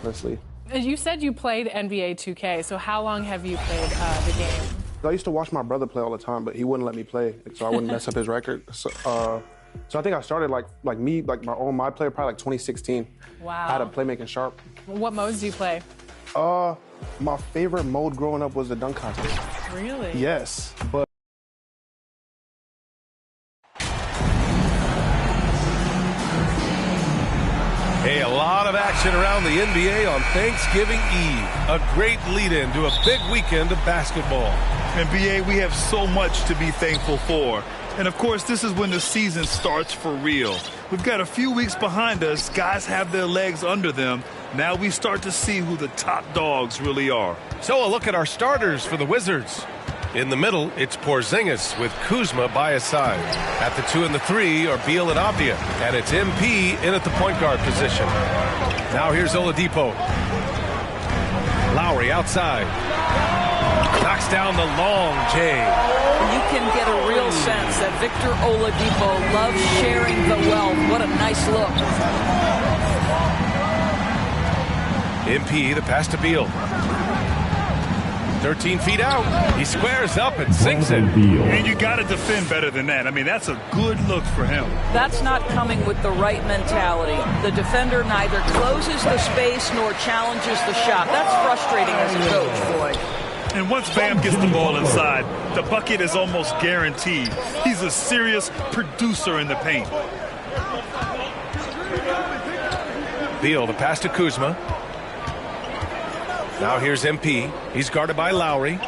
offensively. You said you played NBA 2K, so how long have you played the game? I used to watch my brother play all the time, but he wouldn't let me play, so I wouldn't mess up his record. So I think I started my player probably like 2016. Wow. I had a playmaking sharp. What modes do you play? My favorite mode growing up was the dunk contest. Really? Yes, but Hey, a lot of action around the NBA on Thanksgiving Eve. A great lead-in to a big weekend of basketball. NBA, we have so much to be thankful for. And, of course, this is when the season starts for real. We've got a few weeks behind us. Guys have their legs under them. Now we start to see who the top dogs really are. So a look at our starters for the Wizards. In the middle, it's Porzingis with Kuzma by his side. At the 2 and the 3 are Beal and Avdija. And it's MP in at the point guard position. Now here's Oladipo. Lowry outside. Knocks down the long J. You can get a real sense that Victor Oladipo loves sharing the wealth. What a nice look. MP, the pass to Beal. 13 feet out. He squares up and sinks it. And you got to defend better than that. I mean, that's a good look for him. That's not coming with the right mentality. The defender neither closes the space nor challenges the shot. That's frustrating as a coach, Floyd. And once Bam gets the ball inside, the bucket is almost guaranteed. He's a serious producer in the paint. Beal, the pass to Kuzma. Now here's MP. He's guarded by Lowry.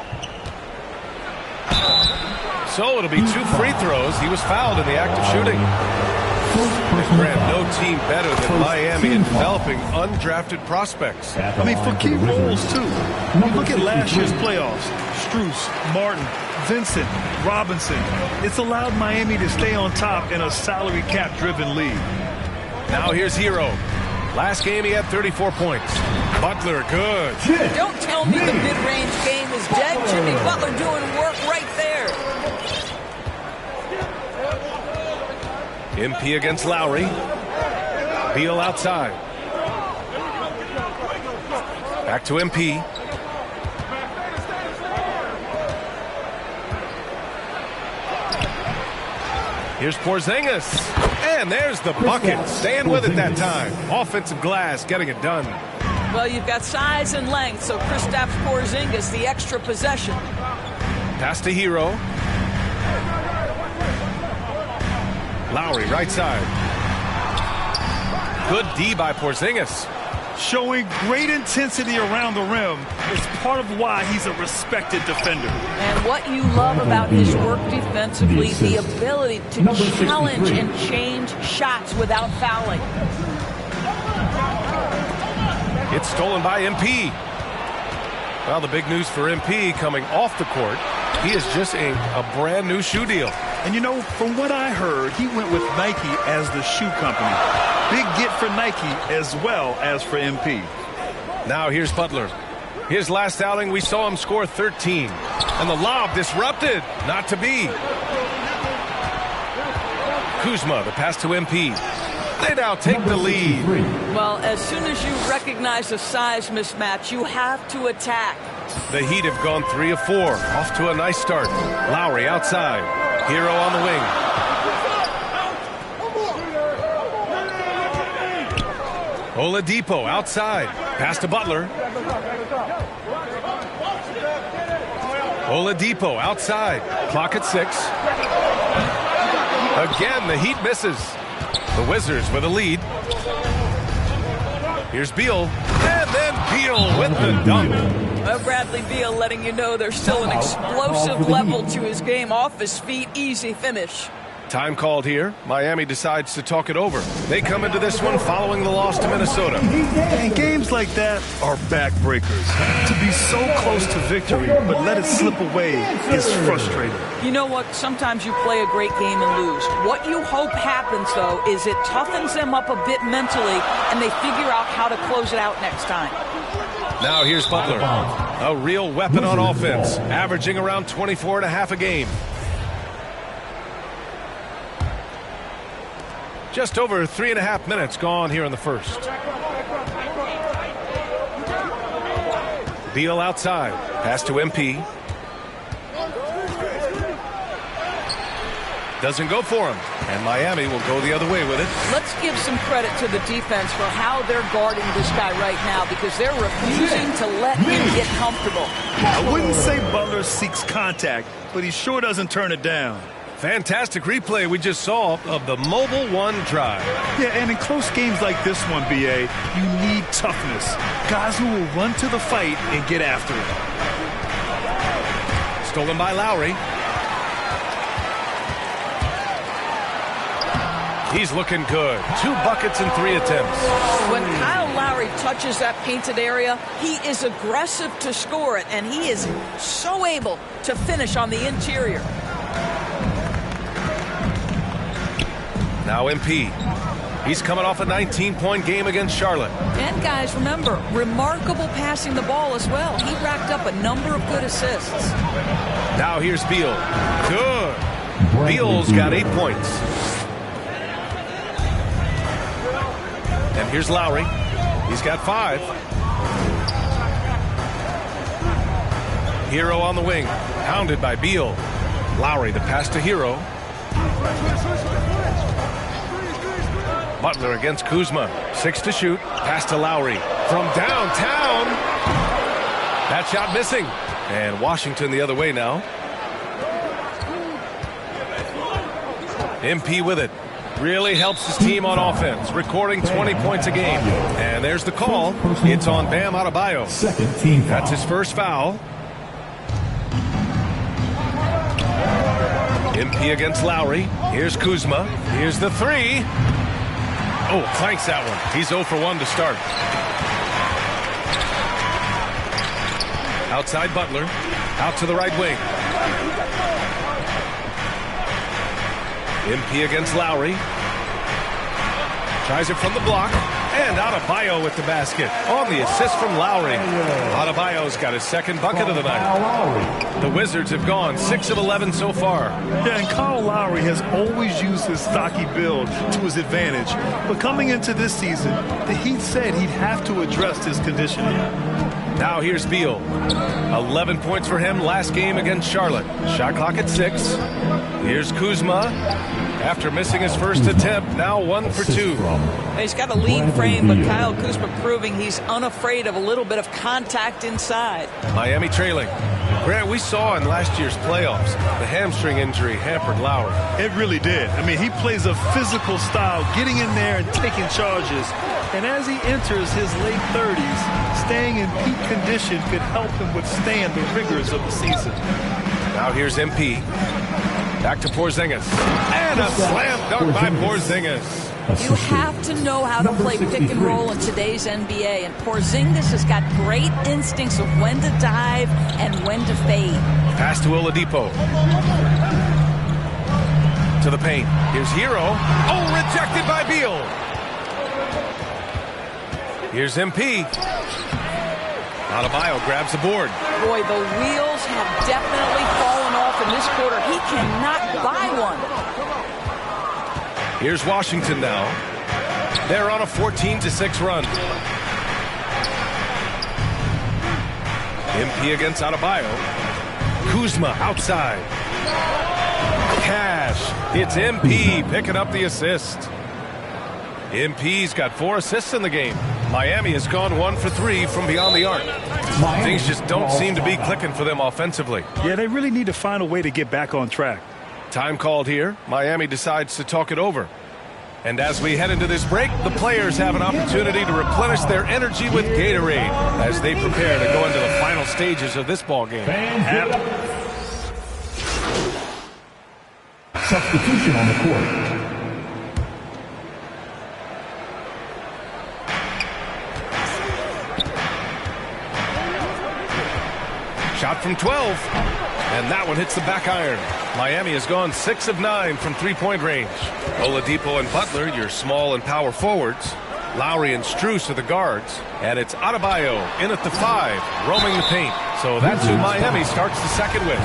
So it'll be 2 free throws. He was fouled in the act of shooting. Grant, no team better than Miami in developing undrafted prospects. I mean, for key roles, too. You look at last year's playoffs. Strus, Martin, Vincent, Robinson. It's allowed Miami to stay on top in a salary cap-driven league. Now here's Hero. Last game he had 34 points. Butler, good. Don't tell me the mid-range game is dead. Jimmy Butler doing work right there. MP against Lowry. Beal outside. Back to MP. Here's Porzingis. And there's the bucket. Staying with it that time. Offensive glass, getting it done. Well, you've got size and length, so Kristaps Porzingis, the extra possession. Pass to Hero. Lowry, right side. Good D by Porzingis. Showing great intensity around the rim is part of why he's a respected defender. And what you love about his work defensively, the ability to challenge and change shots without fouling. It's stolen by MP. Well, the big news for MP coming off the court, he has just inked a brand new shoe deal. And you know, from what I heard, he went with Nike as the shoe company. Big get for Nike as well as for MP. Now here's Butler. His last outing, we saw him score 13. And the lob disrupted. Not to be. Kuzma, the pass to MP. They now take the lead. Well, as soon as you recognize a size mismatch, you have to attack. The Heat have gone 3 of 4. Off to a nice start. Lowry outside. Hero on the wing. Oladipo outside. Pass to Butler. Oladipo outside. Clock at 6. Again, the Heat misses. The Wizards with a lead. Here's Beal. And then Beal with the dunk. Bradley Beal letting you know there's still an explosive level to his game. Off his feet, easy finish. Time called here. Miami decides to talk it over. They come into this one following the loss to Minnesota. And games like that are backbreakers. To be so close to victory, but let it slip away is frustrating. You know what? Sometimes you play a great game and lose. What you hope happens, though, is it toughens them up a bit mentally, and they figure out how to close it out next time. Now here's Butler. A real weapon on offense, averaging around 24.5 a game. Just over 3.5 minutes gone here in the first. Beal outside. Pass to MP. Doesn't go for him. And Miami will go the other way with it. Let's give some credit to the defense for how they're guarding this guy right now because they're refusing to let him get comfortable. I wouldn't say Butler seeks contact, but he sure doesn't turn it down. Fantastic replay we just saw of the Mobile One drive. Yeah, and in close games like this one, BA, you need toughness. Guys who will run to the fight and get after it. Stolen by Lowry. He's looking good. 2 buckets in 3 attempts. When Kyle Lowry touches that painted area, he is aggressive to score it, and he is so able to finish on the interior. Now MP. He's coming off a 19-point game against Charlotte. And guys, remember, remarkable passing the ball as well. He racked up a number of good assists. Now here's Beal. Good. Beal's got 8 points. And here's Lowry. He's got 5. Hero on the wing. Pounded by Beal. Lowry, the pass to Hero. Butler against Kuzma. 6 to shoot. Pass to Lowry. From downtown. That shot missing. And Washington the other way now. MP with it. Really helps his team on offense, recording 20 points a game. And there's the call. It's on Bam Adebayo. That's his first foul. MP against Lowry. Here's Kuzma. Here's the 3. Oh, clanks that one. He's 0 for 1 to start. Outside Butler. Out to the right wing. MP against Lowry. Tries it from the block. And Adebayo with the basket. On the assist from Lowry. Adebayo's got his second bucket of the night. The Wizards have gone 6 of 11 so far. Yeah, and Kyle Lowry has always used his stocky build to his advantage. But coming into this season, the Heat said he'd have to address his conditioning. Now here's Beal. 11 points for him last game against Charlotte. Shot clock at 6. Here's Kuzma. After missing his first attempt, now 1 for 2. He's got a lean frame, but Kyle Kuzma proving he's unafraid of a little bit of contact inside. Miami trailing. Grant, we saw in last year's playoffs, the hamstring injury hampered Lowry. It really did. I mean, he plays a physical style, getting in there and taking charges. And as he enters his late 30s, staying in peak condition could help him withstand the rigors of the season. Now here's MP. Back to Porzingis. And a slam dunk by Porzingis. You have to know how to play pick and roll in today's NBA, and Porzingis has got great instincts of when to dive and when to fade. Pass to Oladipo. To the paint. Here's Hero. Oh, rejected by Beal. Here's MP. Adebayo grabs the board. Boy, the wheels have definitely fallen off in this quarter. He cannot buy one. Here's Washington now. They're on a 14-6 run. MP against Adebayo. Kuzma outside. Cash. It's MP picking up the assist. MP's got 4 assists in the game. Miami has gone 1 for 3 from beyond the arc. Things just don't seem to be clicking for them offensively. Yeah, they really need to find a way to get back on track. Time called here. Miami decides to talk it over. And as we head into this break, the players have an opportunity to replenish their energy with Gatorade as they prepare to go into the final stages of this ball game. Substitution on the court. Shot from 12, and that one hits the back iron. Miami has gone 6 of 9 from three-point range. Oladipo and Butler, your small and power forwards. Lowry and Strus are the guards. And it's Adebayo in at the 5, roaming the paint. So that's who Miami starts the second with.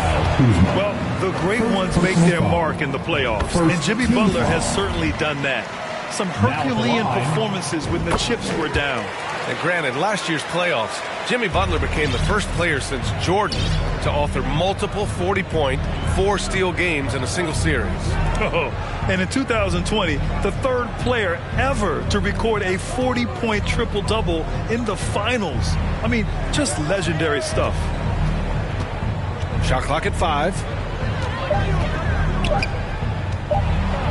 Well, the great ones make their mark in the playoffs, and Jimmy Butler has certainly done that. Some Herculean performances when the chips were down. And granted, last year's playoffs, Jimmy Butler became the first player since Jordan to author multiple 40-point, 4-steal games in a single series. Oh, and in 2020, the third player ever to record a 40-point triple-double in the finals. I mean, just legendary stuff. Shot clock at 5.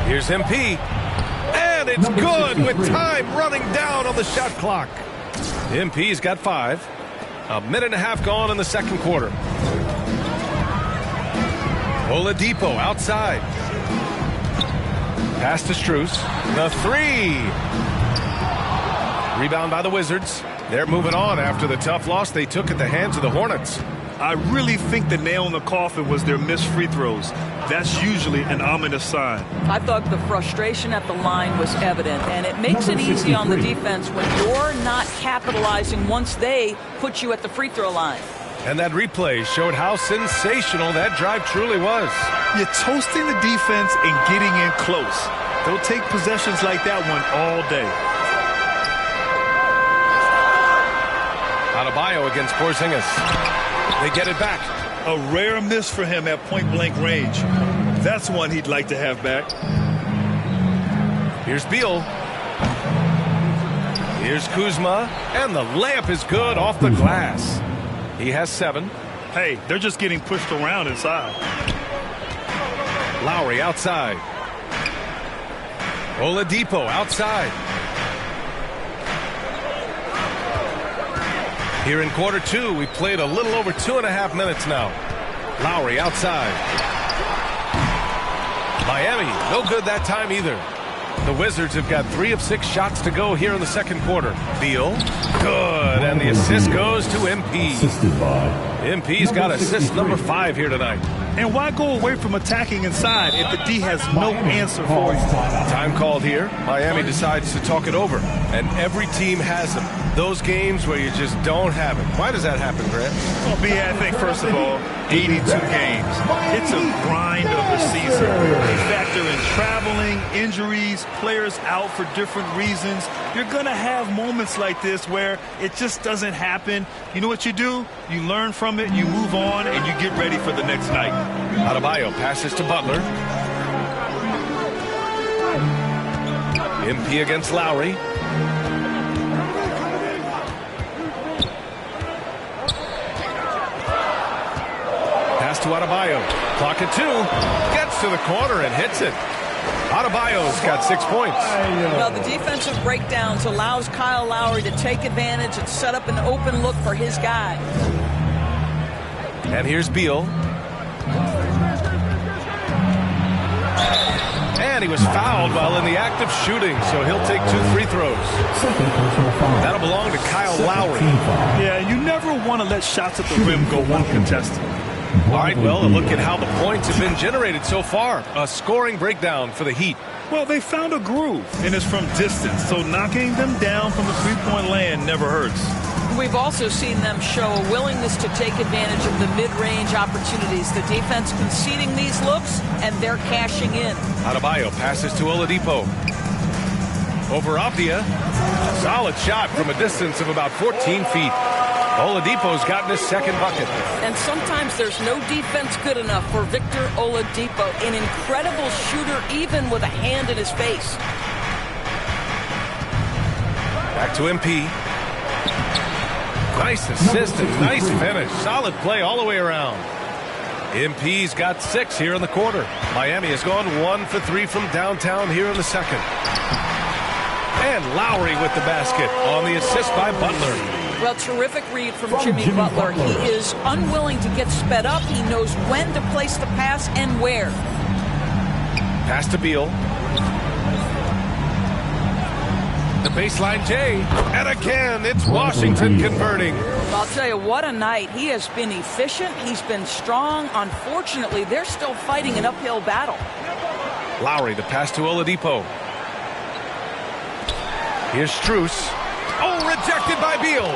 Here's MP. And it's good with time running down on the shot clock. MP's got 5. A minute and a half gone in the second quarter. Oladipo outside. Pass to Strus. The 3. Rebound by the Wizards. They're moving on after the tough loss they took at the hands of the Hornets. I really think the nail in the coffin was their missed free throws. That's usually an ominous sign. I thought the frustration at the line was evident, and it makes it easy on the defense when you're not capitalizing once they put you at the free throw line. And that replay showed how sensational that drive truly was. You're toasting the defense and getting in close. They'll take possessions like that one all day. Adebayo against Porzingis. They get it back. A rare miss for him at point-blank range. That's one he'd like to have back. Here's Beal. Here's Kuzma. And the layup is good off the glass. He has 7. Hey, they're just getting pushed around inside. Lowry outside. Oladipo outside. Here in quarter 2, we played a little over 2.5 minutes now. Lowry outside. Miami, no good that time either. The Wizards have got 3 of 6 shots to go here in the second quarter. Beal, good, and the assist goes to MP. Assisted by MP's got assist number 5 here tonight. And why go away from attacking inside if the D has no answer for you? Time called here. Miami decides to talk it over, and every team has them. Those games where you just don't have it. Why does that happen, Grant? Well, B, I think, first of all, 82 games. It's a grind of the season. You factor in traveling, injuries, players out for different reasons. You're going to have moments like this where it just doesn't happen. You know what you do? You learn from it, you move on, and you get ready for the next night. Adebayo passes to Butler. MP against Lowry. Pass to Adebayo. Clock at 2. Gets to the corner and hits it. Adebayo's got 6 points. Well, the defensive breakdowns allows Kyle Lowry to take advantage and set up an open look for his guy. And here's Beal. And he was fouled while in the act of shooting, so he'll take 2 free throws. That'll belong to Kyle Lowry. Yeah, you never want to let shots at the rim go uncontested. All right, well, a look at how the points have been generated so far. A scoring breakdown for the Heat. Well, they found a groove, and it's from distance, so knocking them down from the three-point land never hurts. We've also seen them show a willingness to take advantage of the mid-range opportunities. The defense conceding these looks, and they're cashing in. Adebayo passes to Oladipo. Over Avdia. Solid shot from a distance of about 14 feet. Oladipo's gotten his second bucket. And sometimes there's no defense good enough for Victor Oladipo, an incredible shooter even with a hand in his face. Back to MP. Nice assist and nice finish. Solid play all the way around. MP's got 6 here in the quarter. Miami has gone 1 for 3 from downtown here in the second. And Lowry with the basket on the assist by Butler. Well, terrific read from Jimmy Butler. He is unwilling to get sped up. He knows when to place the pass and where. Pass to Beal. The baseline J. And again, it's Washington converting. I'll tell you, what a night. He has been efficient. He's been strong. Unfortunately, they're still fighting an uphill battle. Lowry, the pass to Oladipo. Here's Strus. Oh, rejected by Beal.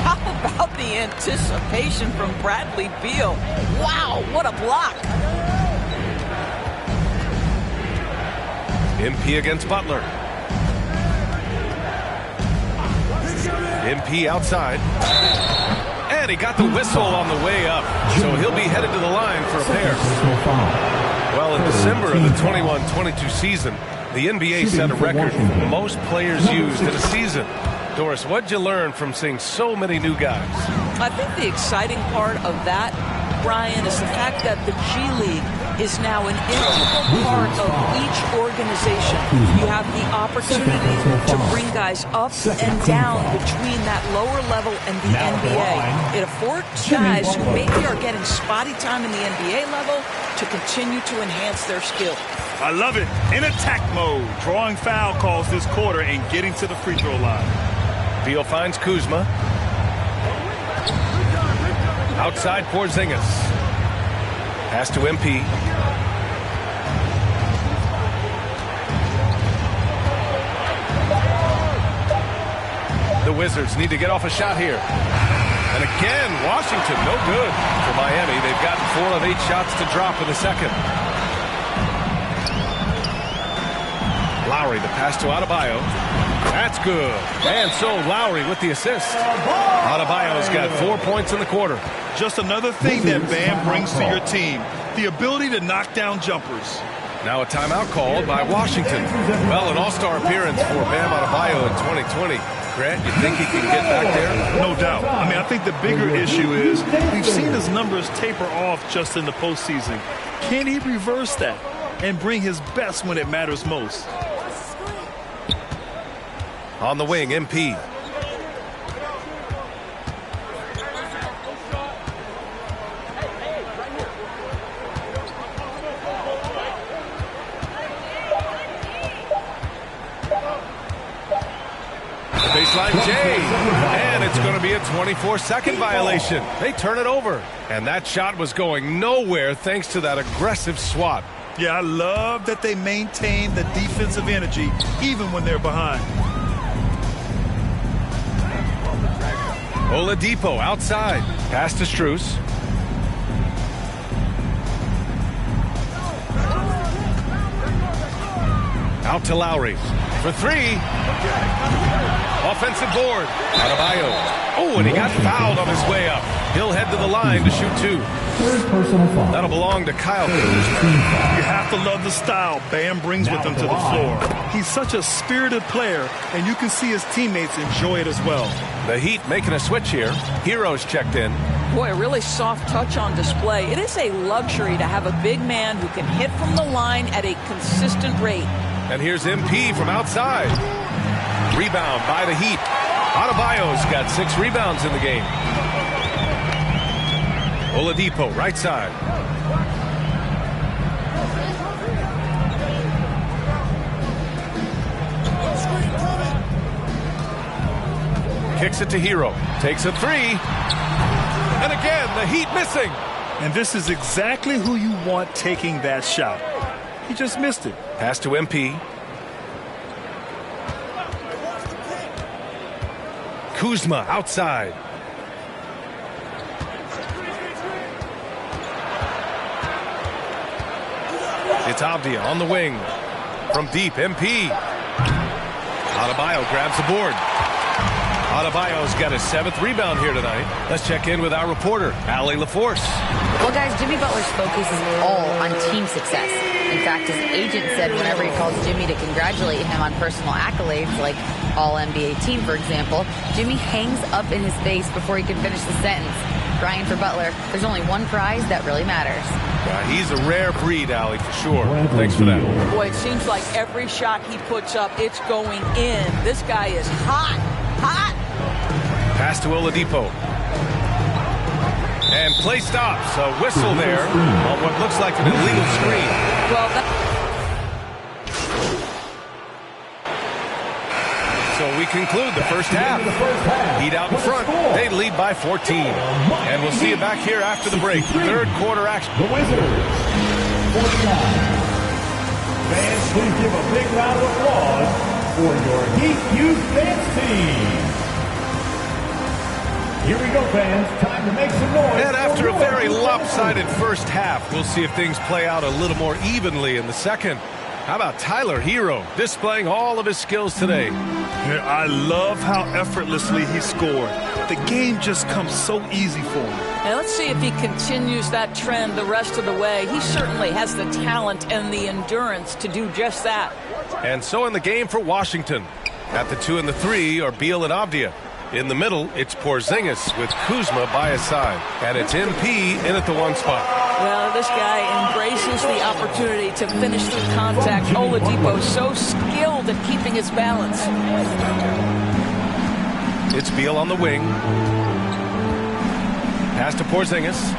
How about the anticipation from Bradley Beal? Wow, what a block. MP against Butler. MP outside. And he got the whistle on the way up, so he'll be headed to the line for a pair. Well, in December of the 21-22 season, the NBA set a record for most players used in a season. Doris, what'd you learn from seeing so many new guys? I think the exciting part of that, Brian, is the fact that the G League is now an integral part of each organization. You have the opportunity to bring guys up and down between that lower level and the NBA. It affords guys who maybe are getting spotty time in the NBA level to continue to enhance their skill. I love it. In attack mode, drawing foul calls this quarter and getting to the free throw line. Beal finds Kuzma. Outside Porzingis. Pass to MP. The Wizards need to get off a shot here. And again, Washington, no good for Miami. They've gotten 4 of 8 shots to drop in the second. Lowry, the pass to Adebayo. That's good. And so Lowry with the assist. Adebayo's got 4 points in the quarter. Just another thing that Bam brings to your team, the ability to knock down jumpers. Now a timeout called by Washington. Well, an all-star appearance for Bam Adebayo in 2020. Grant, you think he can get back there? No doubt. I mean, I think the bigger issue is we've seen his numbers taper off just in the postseason. Can he reverse that and bring his best when it matters most? On the wing, MP. The baseline J, and it's going to be a 24-second violation. They turn it over, and that shot was going nowhere thanks to that aggressive swat. Yeah, I love that they maintain the defensive energy even when they're behind. Oladipo outside. Pass to Strus. Out to Lowry for 3. Offensive board. Adebayo. Oh, and he got fouled on his way up. He'll head to the line to shoot 2. That'll belong to Kyle Kuzma. You have to love the style Bam brings with him to the floor. He's such a spirited player, and you can see his teammates enjoy it as well. The Heat making a switch here. Heroes checked in. Boy, a really soft touch on display. It is a luxury to have a big man who can hit from the line at a consistent rate. And here's MP from outside. Rebound by the Heat. Adebayo's got 6 rebounds in the game. Oladipo, right side. Kicks it to Hero. Takes a 3. And again, the Heat missing. And this is exactly who you want taking that shot. He just missed it. Pass to MP. Kuzma outside. It's Avdia on the wing. From deep, MP. Adebayo grabs the board. Adebayo's got his 7th rebound here tonight. Let's check in with our reporter, Allie LaForce. Well, guys, Jimmy Butler's focus is all on team success. In fact, his agent said whenever he calls Jimmy to congratulate him on personal accolades, like All-NBA team, for example, Jimmy hangs up in his face before he can finish the sentence. Brian, for Butler, there's only one prize that really matters. He's a rare breed, Allie, for sure. Thanks for that. Boy, it seems like every shot he puts up, it's going in. This guy is hot, hot. Pass to Oladipo. And play stops. A whistle there on what looks like an illegal screen. Well, So we conclude the first half. Heat out in front. They lead by 14. And we'll see you back here after the break. 3rd quarter action. The Wizards. 49. Fans, please give a big round of applause for your Heat Youth Dance Team. Here we go, fans. Time to make some noise. And after a very lopsided first half, we'll see if things play out a little more evenly in the second. How about Tyler Hero displaying all of his skills today? Yeah, I love how effortlessly he scored. The game just comes so easy for him. And let's see if he continues that trend the rest of the way. He certainly has the talent and the endurance to do just that. And so in the game for Washington. At the 2 and the 3 are Beal and Avdia. In the middle, it's Porzingis with Kuzma by his side. And it's MP in at the 1 spot. Well, this guy embraces the opportunity to finish through contact. Oladipo so skilled at keeping his balance. It's Beal on the wing. Pass to Porzingis.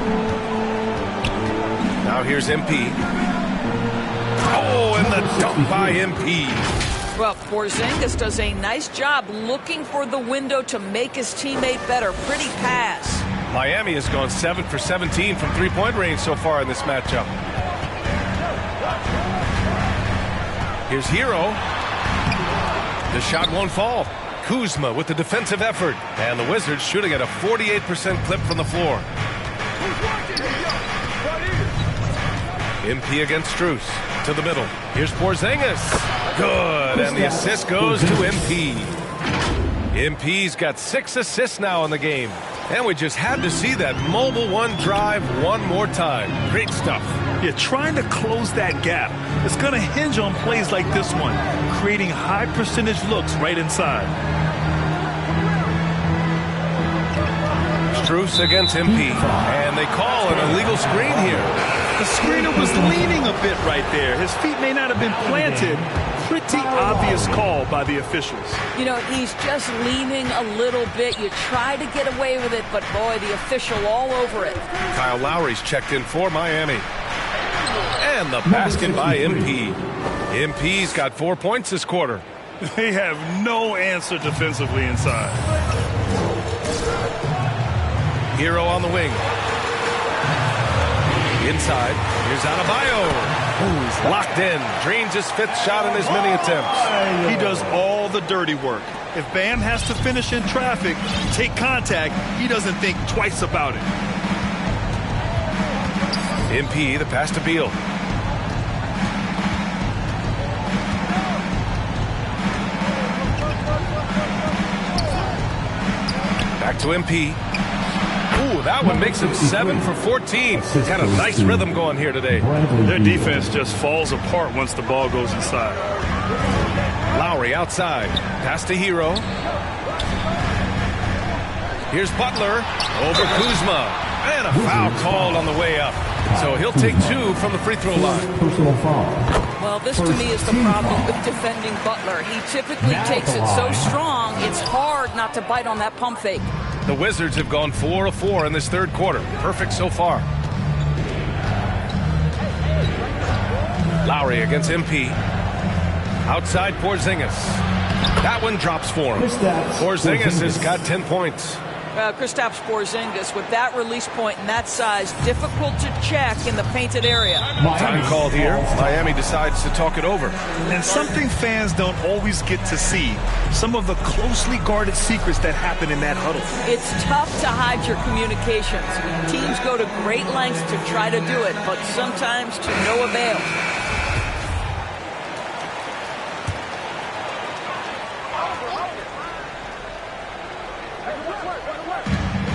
Now here's MP. Oh, and the dunk by MP. Well, Porzingis does a nice job looking for the window to make his teammate better. Pretty pass. Miami has gone 7 for 17 from three-point range so far in this matchup. Here's Hero. The shot won't fall. Kuzma with the defensive effort. And the Wizards shooting at a 48% clip from the floor. MP against Strus. To the middle. Here's Porzingis. Good. And the assist goes to MP. MP's got 6 assists now in the game. And we just had to see that mobile one drive one more time. Great stuff. Yeah, trying to close that gap. It's going to hinge on plays like this one, creating high percentage looks right inside. Strus against MP. And they call an illegal screen here. The screener was leaning a bit right there. His feet may not have been planted. Pretty obvious call by the officials. You know, he's just leaning a little bit. You try to get away with it, but boy, the official all over it. Kyle Lowry's checked in for Miami. And the basket by MP. MP's got 4 points this quarter. They have no answer defensively inside. Hero on the wing. Inside, here's Adebayo. Who's locked in, drains his 5th shot in as many attempts. He does all the dirty work. If Bam has to finish in traffic, take contact, he doesn't think twice about it. MP, the pass to Beal. Back to MP. Ooh, that one makes him 7 for 14. He's got a nice rhythm going here today. Their defense just falls apart once the ball goes inside. Lowry outside. Pass to Hero. Here's Butler over Kuzma. And a foul called on the way up. So he'll take 2 from the free throw line. Well, this to me is the problem with defending Butler. He typically takes it so strong, it's hard not to bite on that pump fake. The Wizards have gone 4 of 4 in this 3rd quarter. Perfect so far. Lowry against MP. Outside Porzingis. That one drops for him. Porzingis has got 10 points. Kristaps Porzingis, with that release point and that size, difficult to check in the painted area. Time called here. Miami decides to talk it over. And something fans don't always get to see, some of the closely guarded secrets that happen in that huddle. It's tough to hide your communications. Teams go to great lengths to try to do it, but sometimes to no avail.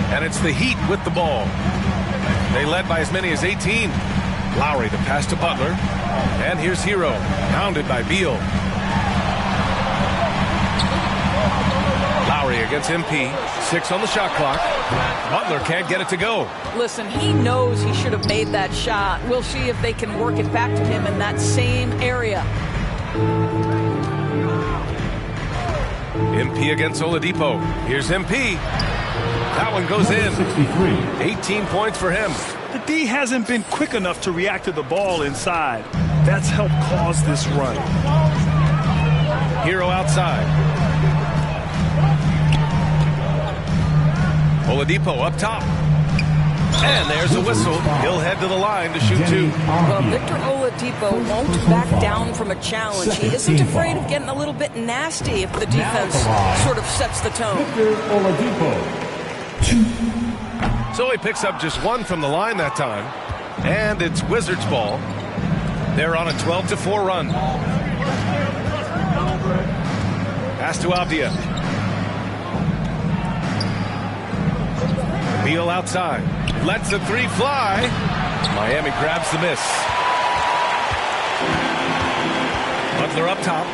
And it's the Heat with the ball. They led by as many as 18. Lowry, the pass to Butler. And here's Hero, pounded by Beal. Lowry against MP. 6 on the shot clock. Butler can't get it to go. Listen, he knows he should have made that shot. We'll see if they can work it back to him in that same area. MP against Oladipo. Here's MP. That one goes in. 18 points for him. The D hasn't been quick enough to react to the ball inside. That's helped cause this run. Hero outside. Oladipo up top. And there's a whistle. He'll head to the line to shoot 2. Well, Victor Oladipo won't back down from a challenge. He isn't afraid of getting a little bit nasty if the defense sort of sets the tone. Victor Oladipo. So he picks up just 1 from the line that time. And it's Wizards ball. They're on a 12-4 run. Pass to Avdia. Beal outside. Lets the three fly. Miami grabs the miss. Butler up top.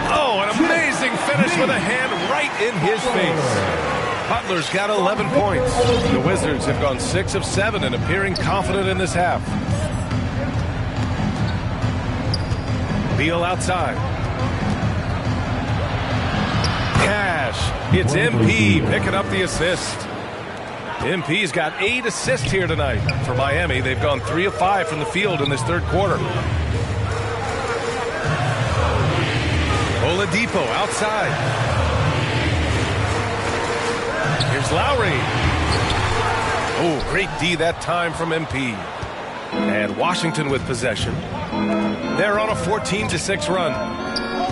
Oh, an amazing finish with a hand right in his face. Butler's got 11 points. The Wizards have gone 6 of 7 and appearing confident in this half. Beal outside. Cash. It's MP picking up the assist. MP's got 8 assists here tonight. For Miami, they've gone 3 of 5 from the field in this third quarter. Oladipo outside. Here's Lowry. Oh, great D that time from MP. And Washington with possession. They're on a 14-6 run.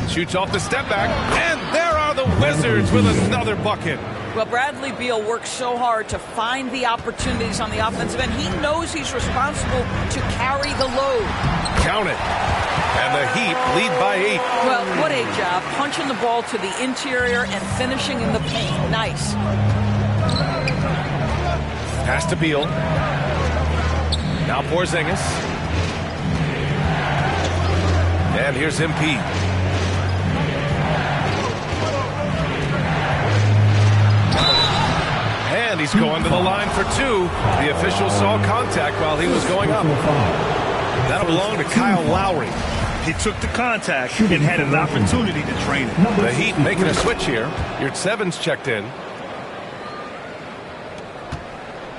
Shoots off the step back. And there are the Wizards with another bucket. Well, Bradley Beal works so hard to find the opportunities on the offensive end. He knows he's responsible to carry the load. Count it. And the Heat lead by 8. Well, what a job. Punching the ball to the interior and finishing in the paint. Nice. Pass to Beal. Now Porzingis. And here's MP. And he's going to the line for 2. The official saw contact while he was going up. That'll belong to Kyle Lowry. He took the contact and had an opportunity to drain it. The Heat making a switch here. Yurtsevens checked in.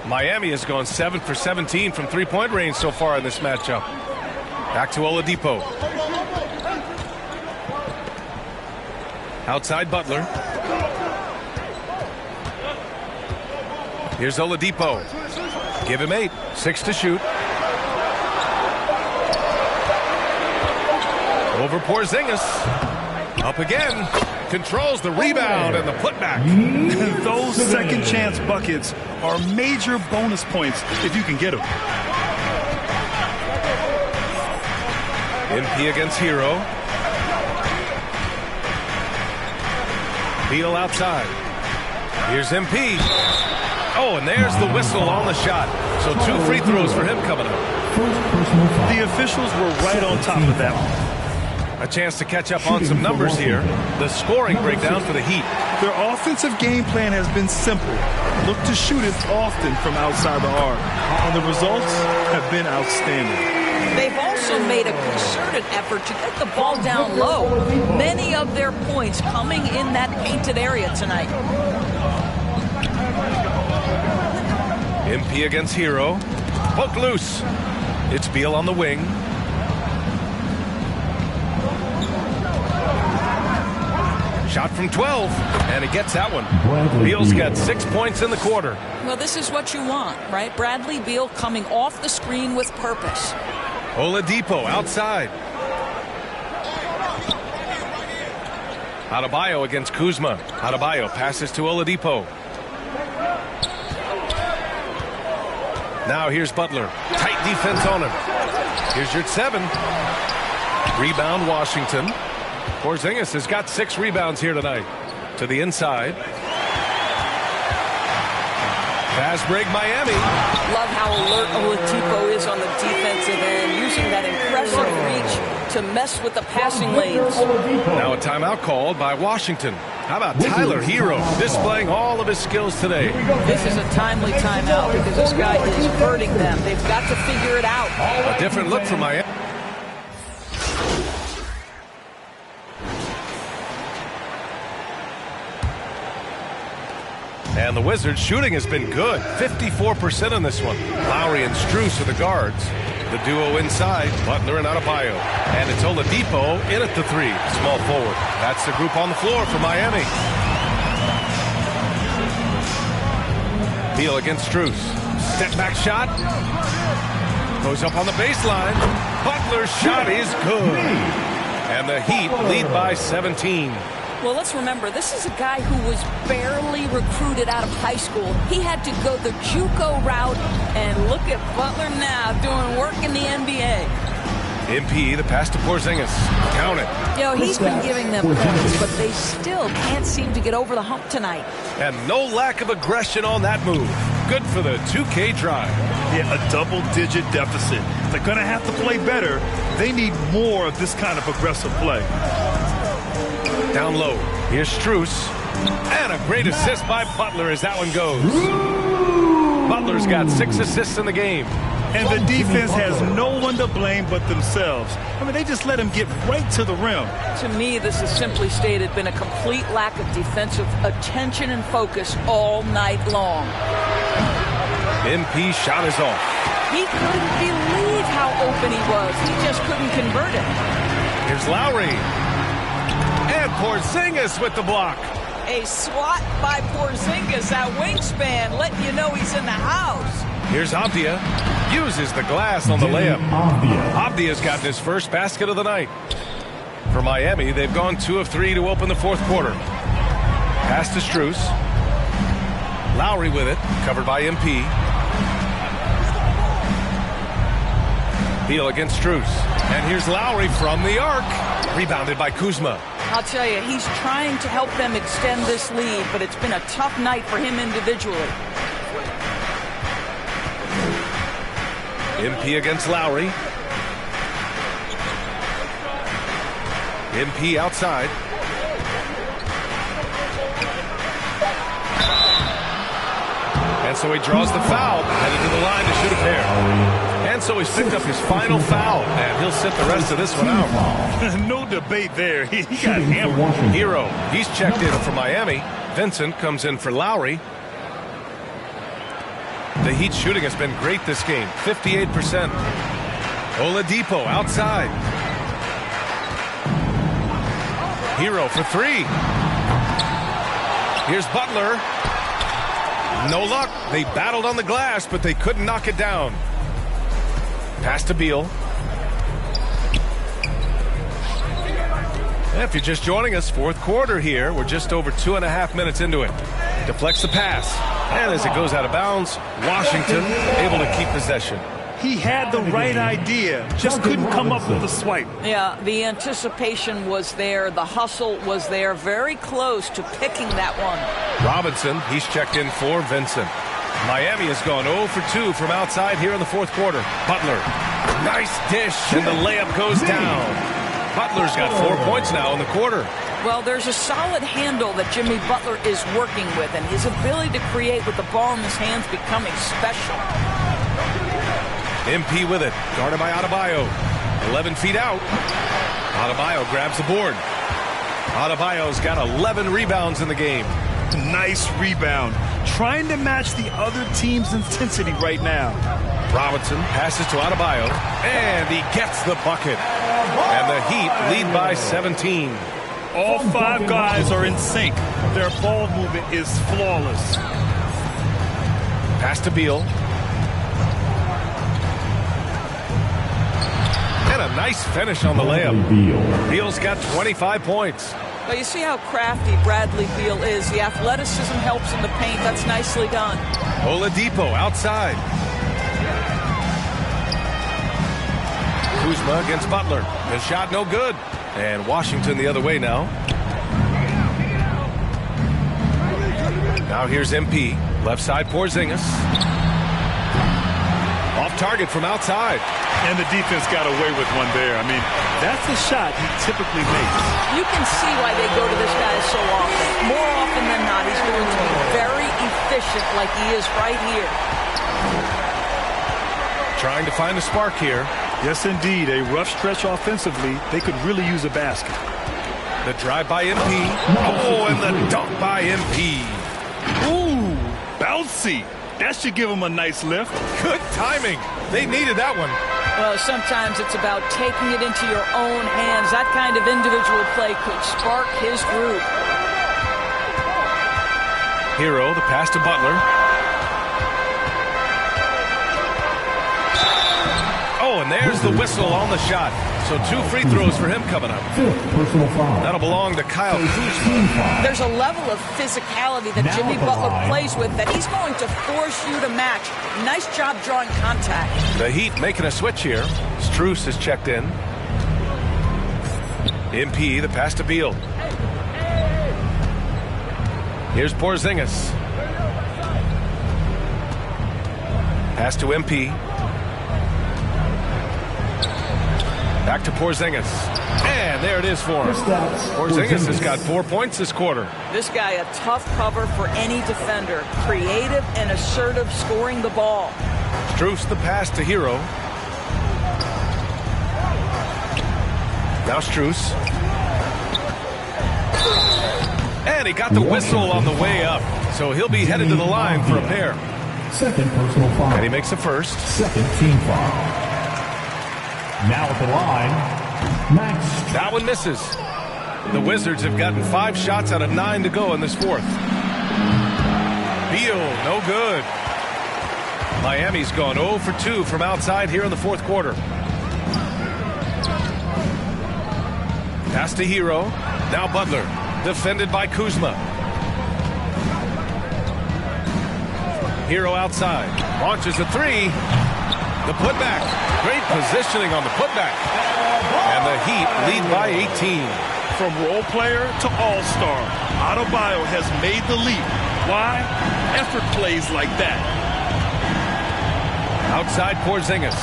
Miami has gone 7 for 17 from three-point range so far in this matchup. Back to Oladipo. Outside Butler. Here's Oladipo. Give him 8. 6 to shoot. Over Porzingis. Up again. Controls the rebound and the putback. Those second chance buckets are major bonus points if you can get them. MP against Hero. Beal outside. Here's MP. Oh, and there's the whistle on the shot. So 2 free throws for him coming up. The officials were right on top of that one. A chance to catch up on some numbers here. The scoring breakdown for the Heat. Their offensive game plan has been simple. Look to shoot it often from outside the arc. And the results have been outstanding. They've also made a concerted effort to get the ball down low. Many of their points coming in that painted area tonight. MP against Hero. Poked loose. It's Beal on the wing. Shot from 12, and he gets that one. Beal's got 6 points in the quarter. Well, this is what you want, right? Bradley Beal coming off the screen with purpose. Oladipo outside. Adebayo against Kuzma. Adebayo passes to Oladipo. Now here's Butler. Tight defense on him. Here's Yurtseven. Rebound Washington. Porzingis has got 6 rebounds here tonight. To the inside. Fast break Miami. Love how alert Oladipo is on the defensive end, using that impressive reach to mess with the passing lanes. Now a timeout called by Washington. How about Tyler Hero displaying all of his skills today? This is a timely timeout because this guy is hurting them. They've got to figure it out. A different look for Miami. And the Wizards' shooting has been good. 54% in this one. Lowry and Strus are the guards. The duo inside, Butler and Adebayo. And it's Oladipo in at the 3, small forward. That's the group on the floor for Miami. Beal against Strus. Step back shot. Goes up on the baseline. Butler's shot is good. And the Heat lead by 17. Well, let's remember, this is a guy who was barely recruited out of high school. He had to go the JUCO route, and look at Butler now doing work in the NBA. MP, the pass to Porzingis. Count it. You know, he's been giving them points, but they still can't seem to get over the hump tonight. And no lack of aggression on that move. Good for the 2K drive. Yeah, a double-digit deficit. They're going to have to play better. They need more of this kind of aggressive play. Down low. Here's Strus. And a great assist by Butler as that one goes. Butler's got 6 assists in the game. And the defense has no one to blame but themselves. I mean, they just let him get right to the rim. To me, this has simply stated been a complete lack of defensive attention and focus all night long. MP shot is off. He couldn't believe how open he was. He just couldn't convert it. Here's Lowry. And Porzingis with the block. A swat by Porzingis at wingspan, letting you know he's in the house. Here's Abdia. Uses the glass on the layup. Abdia's gotten his first basket of the night. For Miami, they've gone 2 of 3 to open the fourth quarter. Pass to Strus. Lowry with it, covered by MP. Beal against Strus. And here's Lowry from the arc. Rebounded by Kuzma. I'll tell you, he's trying to help them extend this lead, but it's been a tough night for him individually. MP against Lowry. MP outside. And so he draws the foul, headed to the line to shoot a pair. And so he's picked up his final foul, and he'll sit the rest of this one out. No debate there. He got hammered. Hero, he's checked in for Miami. Vincent comes in for Lowry. The Heat shooting has been great this game, 58%. Oladipo outside. Hero for 3. Here's Butler. No luck. They battled on the glass, but they couldn't knock it down. Pass to Beal. If you're just joining us, fourth quarter here. We're just over 2.5 minutes into it. Deflects the pass. And as it goes out of bounds, Washington able to keep possession. He had the right idea, just couldn't come up with the swipe. Yeah, the anticipation was there. The hustle was there. Very close to picking that one. Robinson, he's checked in for Vincent. Miami has gone 0 for 2 from outside here in the fourth quarter. Butler, nice dish, and the layup goes down. Butler's got 4 points now in the quarter. Well, there's a solid handle that Jimmy Butler is working with, and his ability to create with the ball in his hands becoming special. MP with it, guarded by Adebayo. 11 feet out. Adebayo grabs the board. Adebayo's got 11 rebounds in the game. Nice rebound. Trying to match the other team's intensity right now. Robinson passes to Adebayo, and he gets the bucket. And the Heat lead by 17. All 5 guys are in sync. Their ball movement is flawless. Pass to Beal. And a nice finish on the layup. Beal's got 25 points. Well, you see how crafty Bradley Beal is. The athleticism helps in the paint. That's nicely done. Oladipo outside. Kuzma against Butler. The shot no good. And Washington the other way now. Now here's MP. Left side Porzingis. Off target from outside. And the defense got away with one there. I mean, that's the shot he typically makes. You can see why they go to this guy so often. More often than not, he's going to be very efficient like he is right here. Trying to find a spark here. Yes, indeed. A rough stretch offensively. They could really use a basket. The drive by MP. Oh, and the dunk by MP. Ooh, bouncy. That should give them a nice lift. Good timing. They needed that one. Well, sometimes it's about taking it into your own hands. That kind of individual play could spark his group. Hero, the pass to Butler. Oh, and there's the whistle on the shot. So 2 free throws for him coming up. Personal foul. That'll belong to Kyle Kuzma. There's a level of physicality that Now Jimmy at the Butler line. plays with that he's going to force you to match. Nice job drawing contact. The Heat making a switch here. Strus is checked in. MP, the pass to Beal. Here's Porzingis. Pass to MP. Back to Porzingis. And there it is for him. Porzingis has got 4 points this quarter. This guy, a tough cover for any defender. Creative and assertive scoring the ball. Strus the pass to Hero. Now Strus. And he got the whistle on the way up. So he'll be headed to the line for a pair. Second personal foul. And he makes the first. Second team foul. Now at the line, Max. That one misses. The Wizards have gotten 5 shots out of 9 to go in this fourth. Beal, no good. Miami's gone 0 for 2 from outside here in the fourth quarter. Pass to Hero. Now Butler. Defended by Kuzma. Hero outside. Launches a 3. The putback. Great positioning on the putback. And the Heat lead by 18. From role player to all-star, Adebayo has made the leap. Why? Effort plays like that. Outside Porzingis.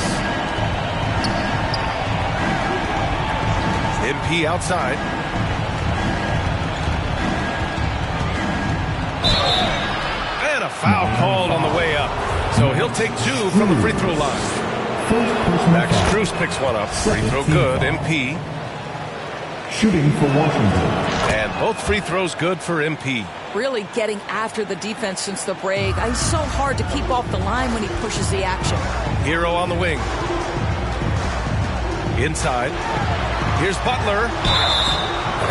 MP outside. And a foul called on the way up. So he'll take 2 from the free throw line. Max Strus picks one up. Free throw good. MP. Shooting for Washington. And both free throws good for MP. Really getting after the defense since the break. He's so hard to keep off the line when he pushes the action. Hero on the wing. Inside. Here's Butler.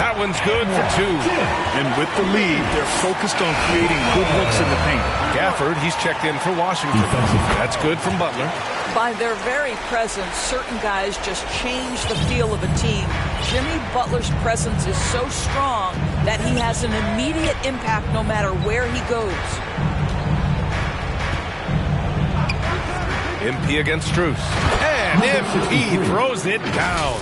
That one's good for 2. And with the lead, they're focused on creating good looks in the paint. Gafford, he's checked in for Washington. That's good from Butler. By their very presence, certain guys just change the feel of a team. Jimmy Butler's presence is so strong that he has an immediate impact no matter where he goes. MP against Strus. And MP throws it down.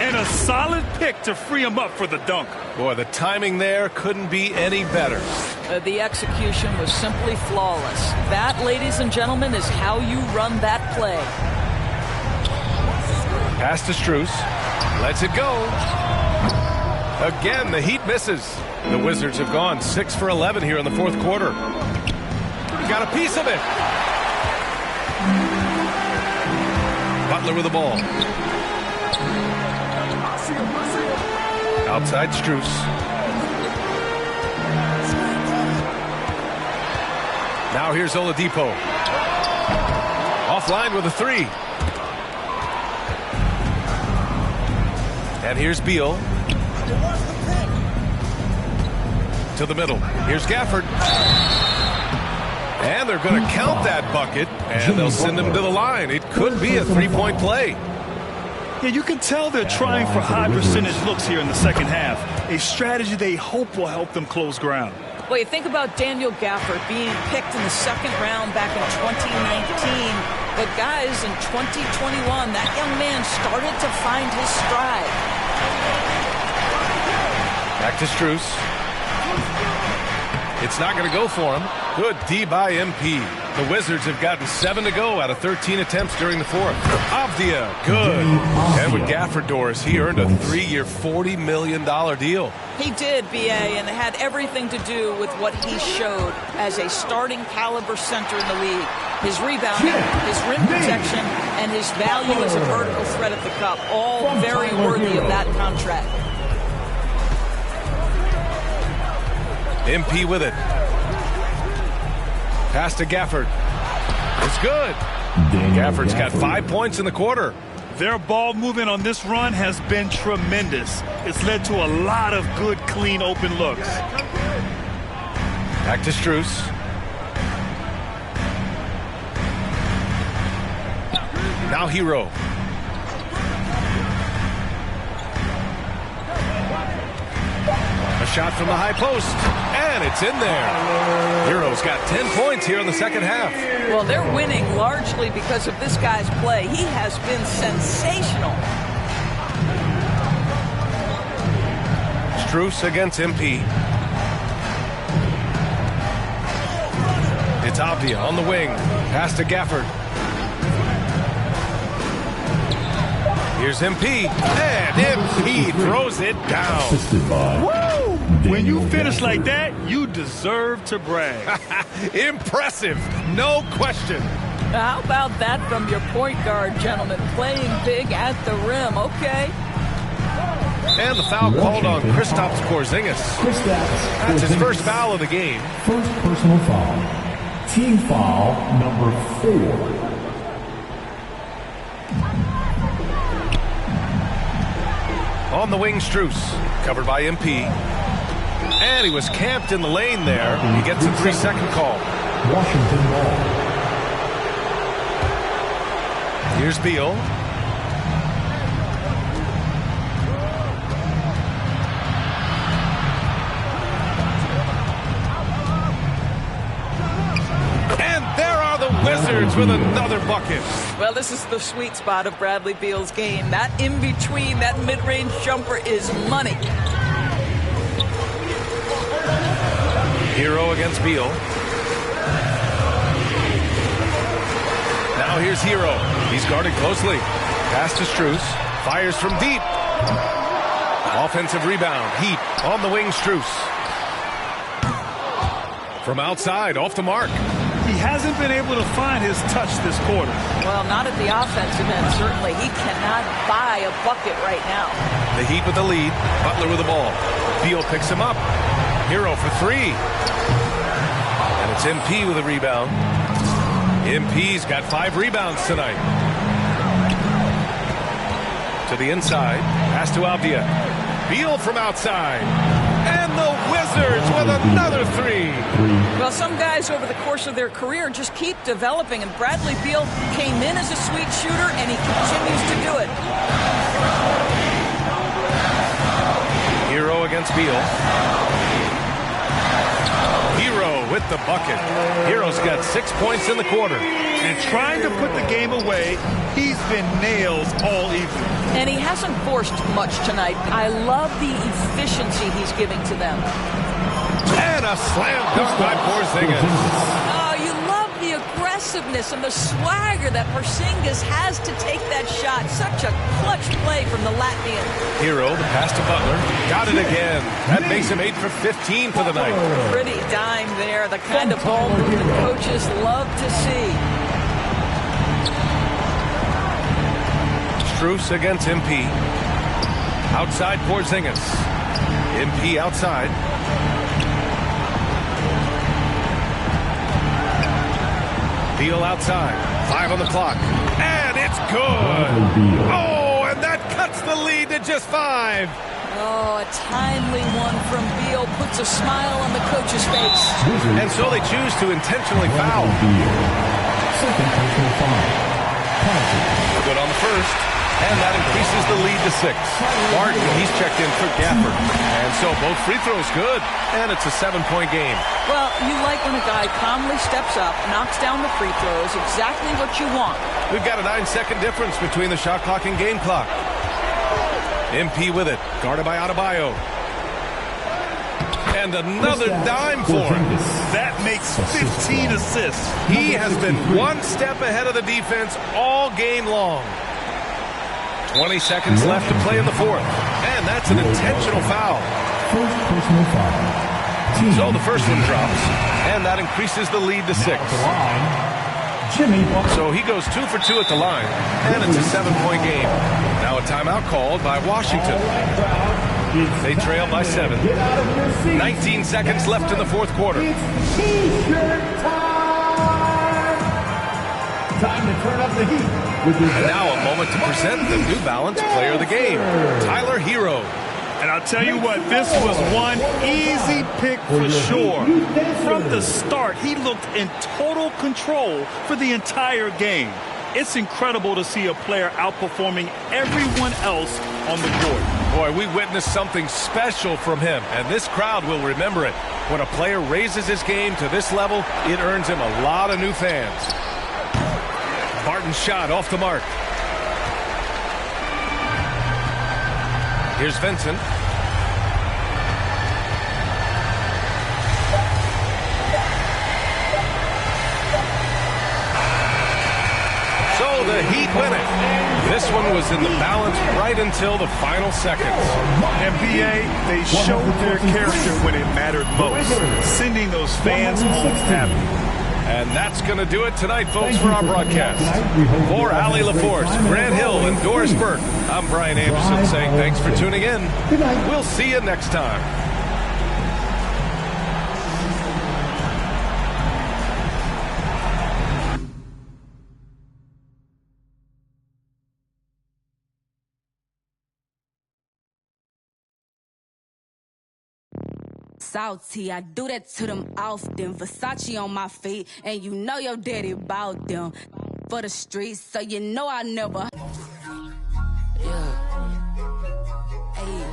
And a solid pick to free him up for the dunk. Boy, the timing there couldn't be any better. The execution was simply flawless. That, ladies and gentlemen, is how you run that play. Pass to Strus. Lets it go. Again, the Heat misses. The Wizards have gone 6 for 11 here in the fourth quarter. Got a piece of it. Butler with the ball. Outside Strus. Now here's Oladipo. Offline with a 3. And here's Beal. To the middle. Here's Gafford. And they're going to count that bucket. And they'll send him to the line. It could be a 3-point play. Yeah, you can tell they're trying for high percentage looks here in the second half. A strategy they hope will help them close ground. Well, you think about Daniel Gafford being picked in the second round back in 2019. But guys, in 2021, that young man started to find his stride. Back to Strus. It's not going to go for him. Good D by MP. The Wizards have gotten 7 to go out of 13 attempts during the fourth. Avdia, good. Edward Gafford, Doris, he earned a 3-year, $40 million deal. He did, B.A., and it had everything to do with what he showed as a starting caliber center in the league. His rebounding, his rim protection, and his value as a vertical threat at the cup, all very worthy of that contract. MP with it. Pass to Gafford. It's good. Gafford's got 5 points in the quarter. Their ball movement on this run has been tremendous. It's led to a lot of good, clean, open looks. Back to Strus. Now Hero. shot from the high post, and it's in there. Hero's got 10 points here in the second half. Well, they're winning largely because of this guy's play. He has been sensational. Strus against MP. It's Avdia on the wing. Pass to Gafford. Here's MP. And MP throws it down. Woo! When you finish like that, you deserve to brag. Impressive. No question. How about that from your point guard, gentlemen? Playing big at the rim. Okay. And the foul called on Kristaps Porzingis. That's his first foul of the game. First personal foul. Team foul number 4. On the wing, Strus. Covered by MP. And he was camped in the lane there. He gets a 3-second call. Washington ball. Here's Beal. Wizards with another bucket. Well, this is the sweet spot of Bradley Beal's game. That in-between, that mid-range jumper is money. Hero against Beal. Now here's Hero. He's guarded closely. Pass to Strus. Fires from deep. Offensive rebound. Heat on the wing, Strus. From outside, off the mark. He hasn't been able to find his touch this quarter. Well, not at the offensive end, certainly. He cannot buy a bucket right now. The Heat with the lead. Butler with the ball. Beal picks him up. Hero for 3. And it's MP with a rebound. MP's got 5 rebounds tonight. To the inside. Pass to Avdia. Beal from outside. And the Wizards with another 3. Well, some guys over the course of their career just keep developing, and Bradley Beal came in as a sweet shooter, and he continues to do it. Hero against Beal. Hero with the bucket. Hero's got 6 points in the quarter. And trying to put the game away, he's been nails all evening. And he hasn't forced much tonight. I love the efficiency he's giving to them. And a slam dunk by Porzingis. Oh, you love the aggressiveness and the swagger that Porzingis has to take that shot. Such a clutch play from the Latvian. Hero, the pass to Butler. Got it again. That makes him 8 for 15 for the night. Pretty dime there. The kind of ball movement coaches love to see. Strus against MP. Outside Porzingis. MP outside. Beal outside. 5 on the clock. And it's good. Oh, and that cuts the lead to just 5. Oh, a timely one from Beal puts a smile on the coach's face. And so they choose to intentionally foul. Second personal foul. Good on the first. And that increases the lead to 6. Martin, he's checked in for Gafford. And so both free throws good. And it's a 7-point game. Well, you like when a guy calmly steps up, knocks down the free throws, exactly what you want. We've got a 9-second difference between the shot clock and game clock. MP with it. Guarded by Adebayo. And another dime for him. That makes 15 assists. He has been one step ahead of the defense all game long. 20 seconds left to play in the fourth. And that's an intentional foul. First personal foul. So the first one drops. And that increases the lead to 6. Jimmy. So he goes 2 for 2 at the line. And it's a 7-point game. Now a timeout called by Washington. They trail by 7. 19 seconds left in the fourth quarter. It's T-shirt time. Time to turn up the heat. And now a moment to present the New Balance Player of the Game, Tyler Hero. And I'll tell you what, this was one easy pick for sure. From the start, he looked in total control for the entire game. It's incredible to see a player outperforming everyone else on the court. Boy, we witnessed something special from him, and this crowd will remember it. When a player raises his game to this level, it earns him a lot of new fans. Barton's shot off the mark. Here's Vincent. So the Heat win it. This one was in the balance right until the final seconds. NBA, they showed their character when it mattered most, sending those fans home happy. And that's going to do it tonight, folks, for our broadcast. For Allie LaForce, Grant Hill, and Doris Burke, I'm Brian Anderson saying thanks for tuning in. We'll see you next time. Salty, I do that to them often. Versace on my feet, and you know your daddy bought them for the streets, so you know I never. Yeah. Hey.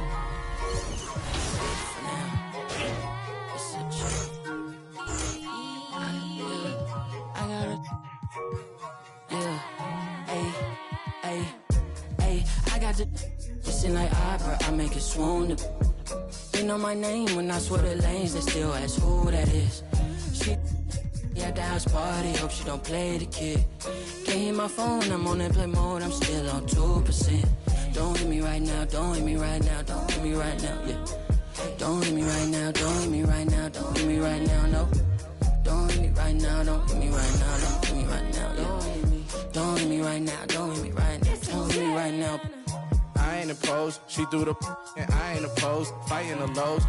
I gotta. Yeah. Hey. Hey. Hey. I got the. Listen like opera, I make it swoon. They know my name when I swear the lanes, they still ask who that is. She at the house party, hope she don't play the kid. Can't hear my phone, I'm on airplane mode, I'm still on 2%. Don't hit me right now, don't hit me right now, don't hit me right now, yeah. Don't hit me right now, don't hit me right now, don't hit me right now, no. Don't hit me right now, don't hit me right now, don't hit me right now, yeah. Don't hit me right now, don't hit me right now, don't hit me right now. I ain't opposed, she threw the and I ain't opposed, fighting the lows.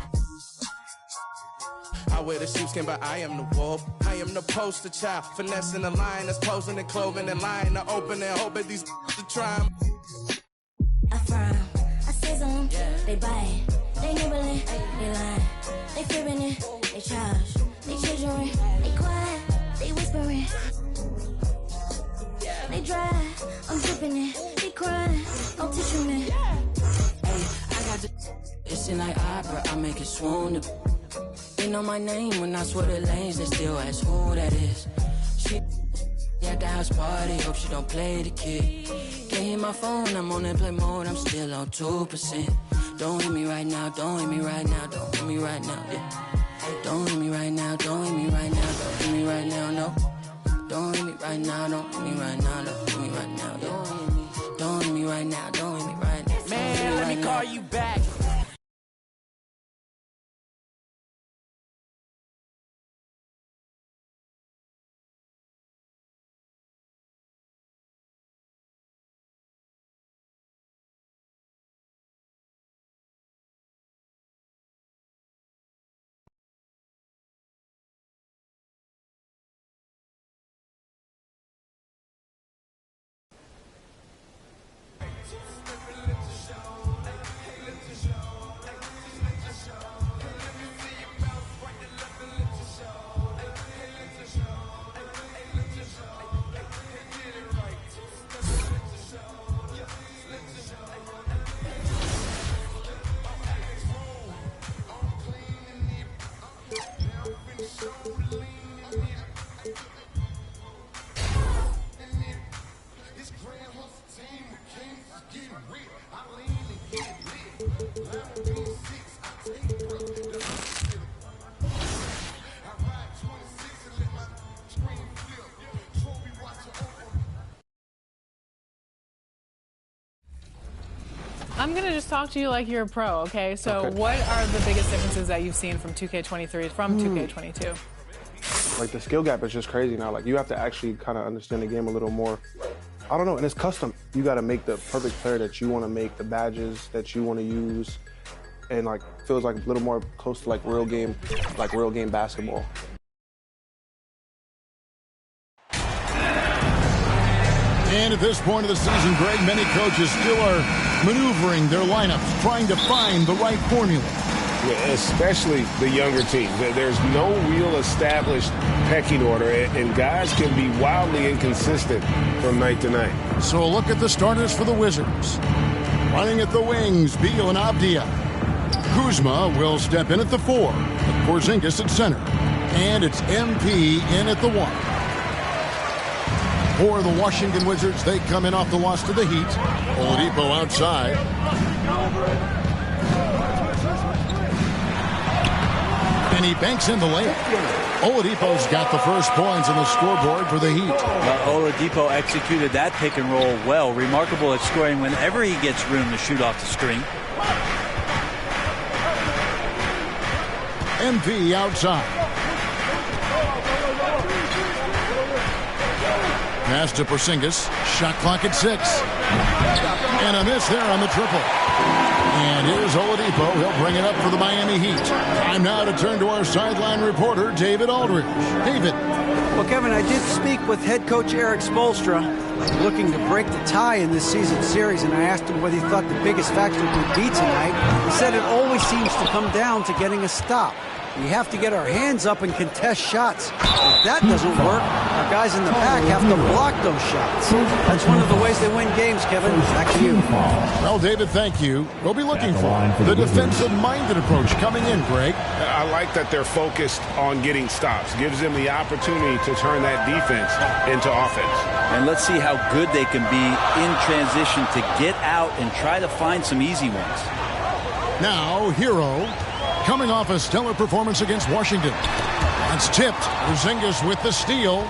I wear the sheepskin, but I am the wolf. I am the poster child, finessing the line that's posing and clothing and lying to open and hoping these to try. I frown, I sizzle them, they bite, they nibbling, they lying, they fibbing it, they charge, they chiseling, they quiet, they whispering, they dry, I'm dripping it, they crying, I'm tissue me. Hey, I got the. It's in like opera, I make it swoon. They know my name when I swear the lanes, they still ask who that is. She at the house party, hope she don't play the kid. Can't hear my phone, I'm on airplane mode, I'm still on 2%. Don't hit me right now, don't hit me right now, don't hit me right now, yeah. Don't hit me right now, don't hit me right now, don't hit me right now, no. Don't hit me right now, don't hit me right now, don't hit me right now, yeah. Don't hit me right now, don't hit me right now. Man, let me call you back. I'm going to just talk to you like you're a pro, okay? So what are the biggest differences that you've seen from 2K23 from 2K22? Like, the skill gap is just crazy now. Like, you have to actually kind of understand the game a little more. I don't know, and it's custom. You got to make the perfect player that you want to make, the badges that you want to use, and, like, feels like a little more close to, like, real game basketball. And at this point of the season, Greg, many coaches still are maneuvering their lineups, trying to find the right formula. especially the younger teams. There's no real established pecking order, and guys can be wildly inconsistent from night to night. So a look at the starters for the Wizards. Running at the wings, Beal and Avdia. Kuzma will step in at the 4, with Porzingis at center. And it's MP in at the 1. For the Washington Wizards, they come in off the loss to the Heat. Oladipo outside. And he banks in the layup. Oladipo's got the first points on the scoreboard for the Heat. Well, Oladipo executed that pick and roll well. Remarkable at scoring whenever he gets room to shoot off the screen. MP outside. Pass to Porzingis. Shot clock at 6. And a miss there on the triple. And here's Oladipo. He'll bring it up for the Miami Heat. Time now to turn to our sideline reporter, David Aldridge. David. Well, Kevin, I did speak with head coach Eric Spoelstra, looking to break the tie in this season series, and I asked him what he thought the biggest factor would be tonight. He said it always seems to come down to getting a stop. We have to get our hands up and contest shots. If that doesn't work, our guys in the back have to block those shots. That's one of the ways they win games, Kevin. Back to you. Well, David, thank you. We'll be looking for the defensive-minded approach coming in, Greg. I like that they're focused on getting stops. Gives them the opportunity to turn that defense into offense. And let's see how good they can be in transition to get out and try to find some easy ones. Now, Hero. Coming off a stellar performance against Washington. That's tipped. Porzingis with the steal.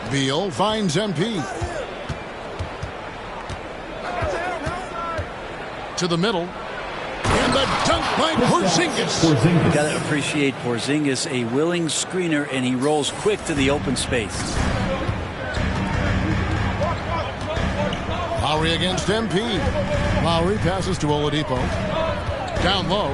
Beal finds MP. To the middle. And the dunk by Porzingis. You got to appreciate Porzingis, a willing screener, and he rolls quick to the open space. Lowry against MP. Lowry passes to Oladipo. Down low.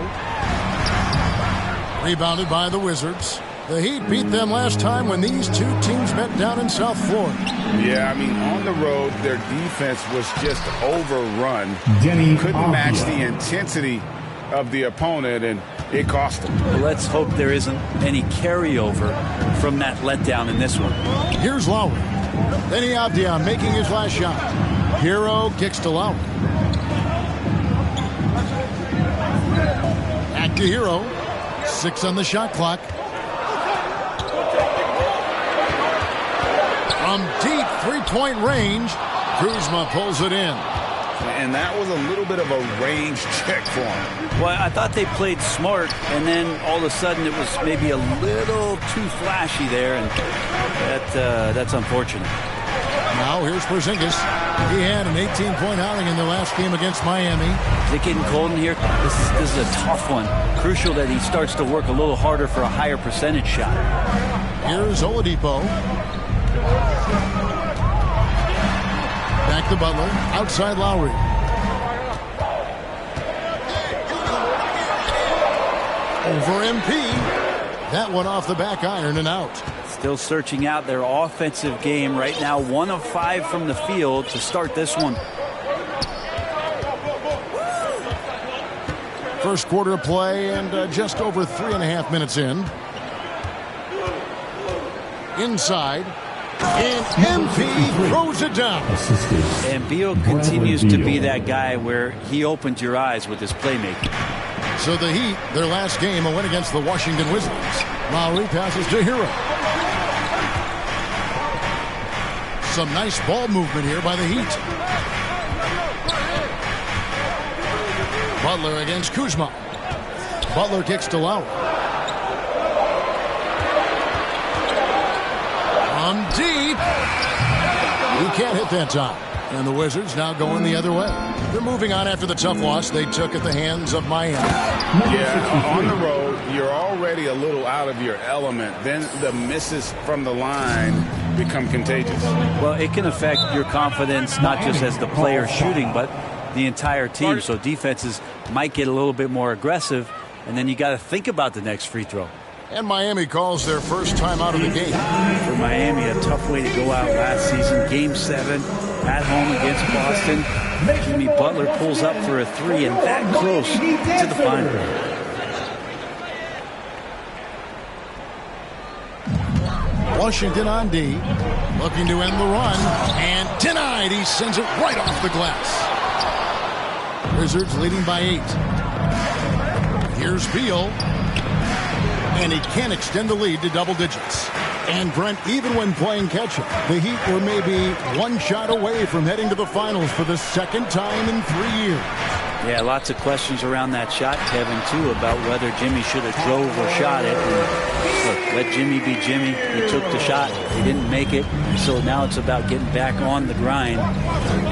Rebounded by the Wizards. The Heat beat them last time when these two teams met down in South Florida. Yeah, I mean, on the road, their defense was just overrun. Couldn't match the intensity of the opponent, and it cost them. Well, let's hope there isn't any carryover from that letdown in this one. Here's Lowry. Benny Avdia making his last shot. Hero kicks to Lowry. Back to Hero. 6 on the shot clock. From deep three-point range, Kuzma pulls it in. And that was a little bit of a range check for him. Well, I thought they played smart, and then all of a sudden it was maybe a little too flashy there, and that's unfortunate. Now here's Porzingis. He had an 18-point outing in the last game against Miami. Is it getting cold in here? This is a tough one. Crucial that he starts to work a little harder for a higher percentage shot. Here's Oladipo. Back to Butler. Outside Lowry. Over MP. That one off the back iron and out. Still searching out their offensive game right now. 1 of 5 from the field to start this one. First quarter of play and just over 3.5 minutes in. Inside. And MP throws it down. And Beal continues to be that guy where he opens your eyes with his playmaking. So the Heat, their last game, a win against the Washington Wizards. Lowry passes to Hero. Some nice ball movement here by the Heat. Butler against Kuzma. Butler kicks to Lowry. From deep. He can't hit that time. And the Wizards now going the other way. They're moving on after the tough loss they took at the hands of Miami. Yeah, on the road, you're already a little out of your element. Then the misses from the line become contagious. Well, it can affect your confidence, not just as the player shooting, but the entire team. So defenses might get a little bit more aggressive, and then you got to think about the next free throw. And Miami calls their first time out of the game. For Miami, a tough way to go out last season. Game 7 at home against Boston. Jimmy Butler pulls up for a 3 and that close to the final. Washington on D, looking to end the run, and denied. He sends it right off the glass. Wizards leading by 8. Here's Beal, and he can't extend the lead to double digits. And Brent, even when playing catch-up, the Heat were maybe one shot away from heading to the finals for the second time in 3 years. Yeah, lots of questions around that shot, Kevin, too, about whether Jimmy should have drove or shot it. And look, let Jimmy be Jimmy. He took the shot. He didn't make it. So now it's about getting back on the grind,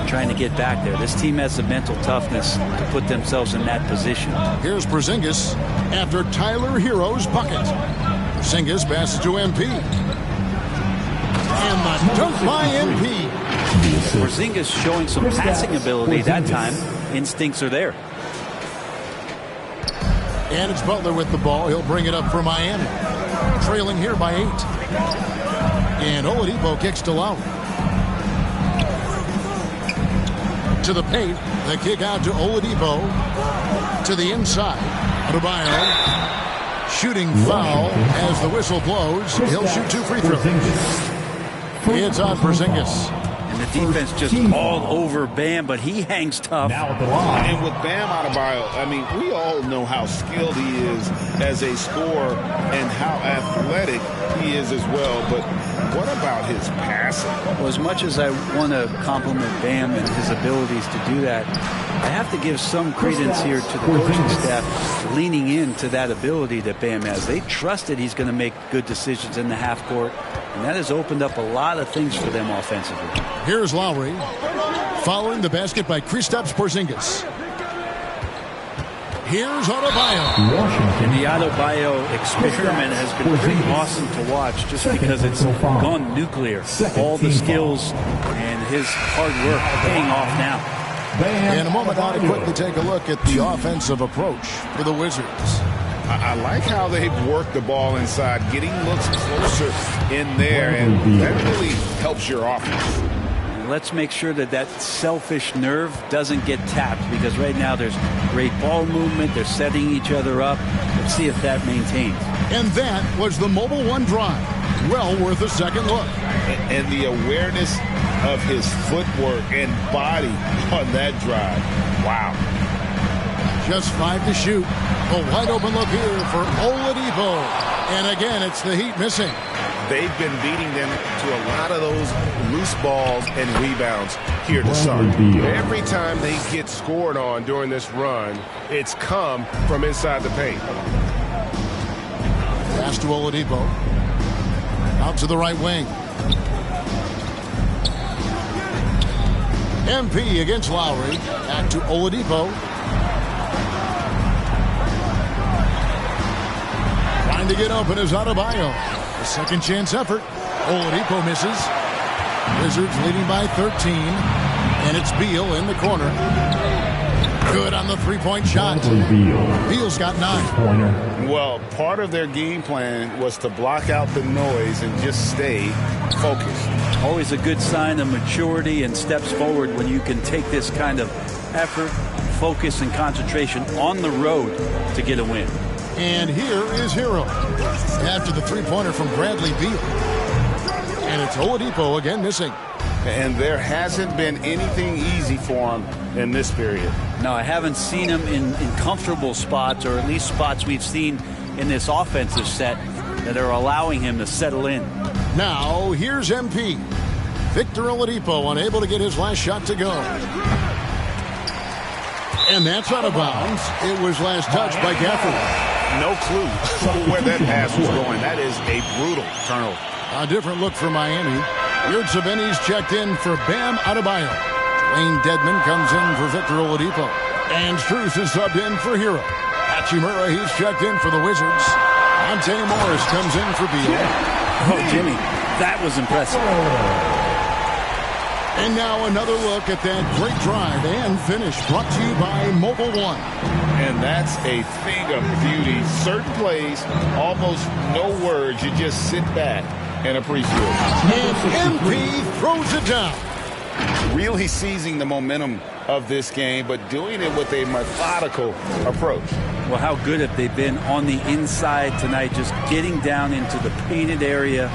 trying to get back there. This team has the mental toughness to put themselves in that position. Here's Porzingis after Tyler Hero's bucket. Porzingis passes to MP. And the dunk by MP. Porzingis showing some passing ability that time. Instincts are there. And it's Butler with the ball. He'll bring it up for Miami. Trailing here by 8. And Oladipo kicks to Lowry. To the paint. The kick out to Oladipo. To the inside. Adebayo. Shooting foul as the whistle blows. He'll shoot 2 free throws. It's on Porzingis. And the defense just all over Bam, but he hangs tough. And with Bam Adebayo, I mean, we all know how skilled he is as a scorer and how athletic he is as well. But what about his passing? Well, as much as I want to compliment Bam and his abilities to do that, I have to give some credence here to the coaching staff leaning into that ability that Bam has. They trusted he's going to make good decisions in the half court, and that has opened up a lot of things for them offensively. Here's Lowry, following the basket by Kristaps Porzingis. Here's Adebayo. And the Adebayo experiment has been pretty awesome to watch just because it's gone nuclear. All the skills and his hard work paying off now. In a moment, I want to quickly take a look at the offensive approach for the Wizards. I like how they've worked the ball inside, getting looks closer in there, and that really helps your offense. Let's make sure that that selfish nerve doesn't get tapped, because right now there's great ball movement. They're setting each other up. Let's see if that maintains. And that was the Mobile One drive. Well worth a second look. And the awareness of his footwork and body on that drive. Wow. Just 5 to shoot. A wide open look here for Oladipo. And again, it's the Heat missing. They've been beating them to a lot of those loose balls and rebounds here to start. Every time they get scored on during this run, it's come from inside the paint. Pass to Oladipo. Out to the right wing. MP against Lowry. Back to Oladipo. Trying to get open is Adebayo. A second chance effort. Oladipo misses. Wizards leading by 13. And it's Beal in the corner. Good on the three-point shot. Beal's got 9. Well, part of their game plan was to block out the noise and just stay focused. Always a good sign of maturity and steps forward when you can take this kind of effort, focus, and concentration on the road to get a win. And here is Hero after the three-pointer from Bradley Beal. And it's Oladipo again missing. And there hasn't been anything easy for him in this period. No, I haven't seen him in comfortable spots, or at least spots we've seen in this offensive set that are allowing him to settle in. Now, here's MP. Victor Oladipo unable to get his last shot to go. And that's out of bounds. It was last touched by Gafford. No clue where that pass was going. That is a brutal turnover. A different look for Miami. Yurtseven's checked in for Bam Adebayo. Wayne Dedman comes in for Victor Oladipo. And Strus is subbed in for Hero. Hachimura, he's checked in for the Wizards. Monte Morris comes in for Beal. Oh, Jimmy, that was impressive. And now another look at that great drive and finish brought to you by Mobile One. And that's a thing of beauty. Certain plays, almost no words. You just sit back and appreciate it. And MP throws it down. really seizing the momentum of this game, but doing it with a methodical approach. Well, how good have they been on the inside tonight, just getting down into the painted area,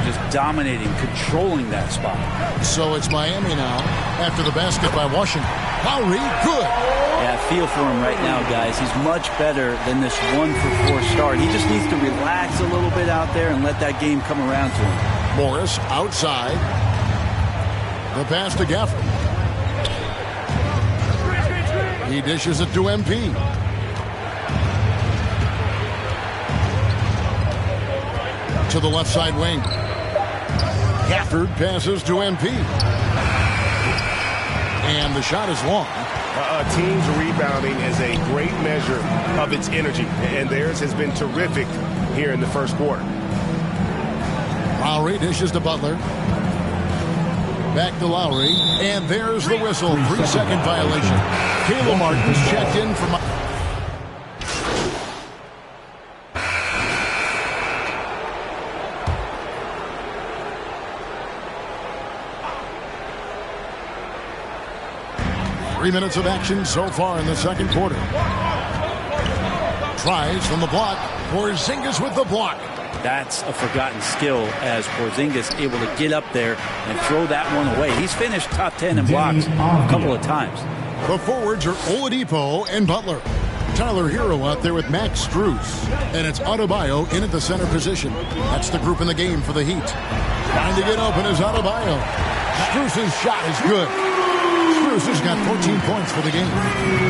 just dominating, controlling that spot. So it's Miami now after the basket by Washington. Lowry, good. Yeah, I feel for him right now, guys. He's much better than this 1-for-4 start. He just needs to relax a little bit out there and let that game come around to him. Morris outside. The pass to Gafford. He dishes it to MP. To the left side wing. Gafford passes to MP. And the shot is long. A team's rebounding is a great measure of its energy, and theirs has been terrific here in the first quarter. Lowry dishes to Butler. Back to Lowry, and there's the whistle. 3-second violation. Caleb Martin's checked in from... Three minutes of action so far in the second quarter. Tries from the block. Porzingis with the block. That's a forgotten skill as Porzingis able to get up there and throw that one away. He's finished top 10 in blocks a couple of times. The forwards are Oladipo and Butler. Tyler Hero out there with Max Strus. And it's Adebayo in at the center position. That's the group in the game for the Heat. Trying to get open is Adebayo. Strus's shot is good. Strus has got 14 points for the game.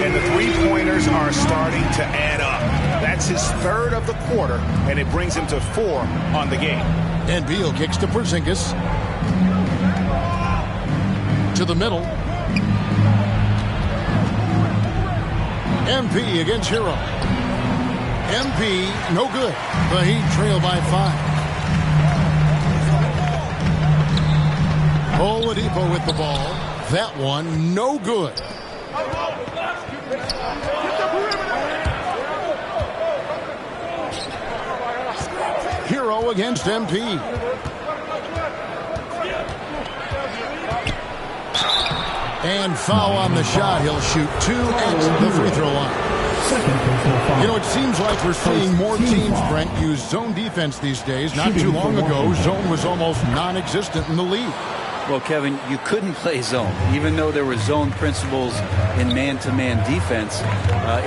And the three-pointers are starting to add up. That's his third of the quarter, and it brings him to 4 on the game. And Beal kicks to Porzingis. To the middle. MP against Hero. MP, no good. The Heat trail by 5. Oladipo with the ball. That one, no good. Hero against MP. And foul on the shot. He'll shoot 2 at the free throw line. You know, it seems like we're seeing more teams, Brent, use zone defense these days. Not too long ago, zone was almost non-existent in the league. Well, Kevin, you couldn't play zone. Even though there were zone principles in man-to-man defense,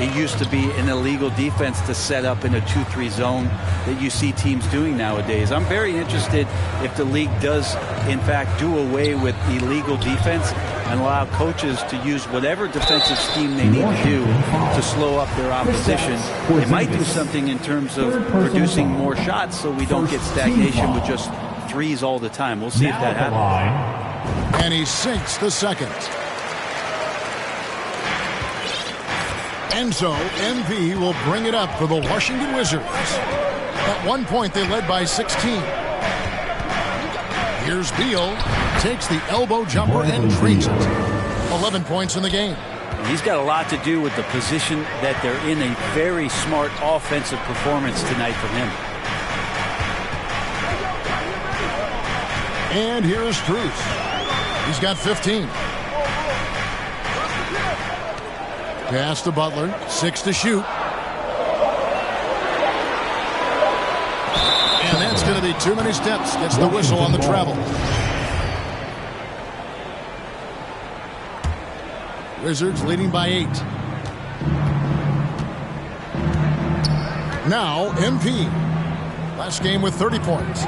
it used to be an illegal defense to set up in a 2-3 zone that you see teams doing nowadays. I'm very interested if the league does, in fact, do away with illegal defense and allow coaches to use whatever defensive scheme they need to do to slow up their opposition. It might do something in terms of producing more shots so we don't get stagnation with just threes all the time. We'll see if that happens. And he sinks the second. And so MV will bring it up for the Washington Wizards. At one point they led by 16. Here's Beal, takes the elbow jumper and drains it. 11 points in the game. He's got a lot to do with the position that they're in. A very smart offensive performance tonight from him. And here's Strus. He's got 15. Pass to Butler. 6 to shoot. And that's going to be too many steps. Gets the whistle on the travel. Wizards leading by 8. Now MP. Last game with 30 points.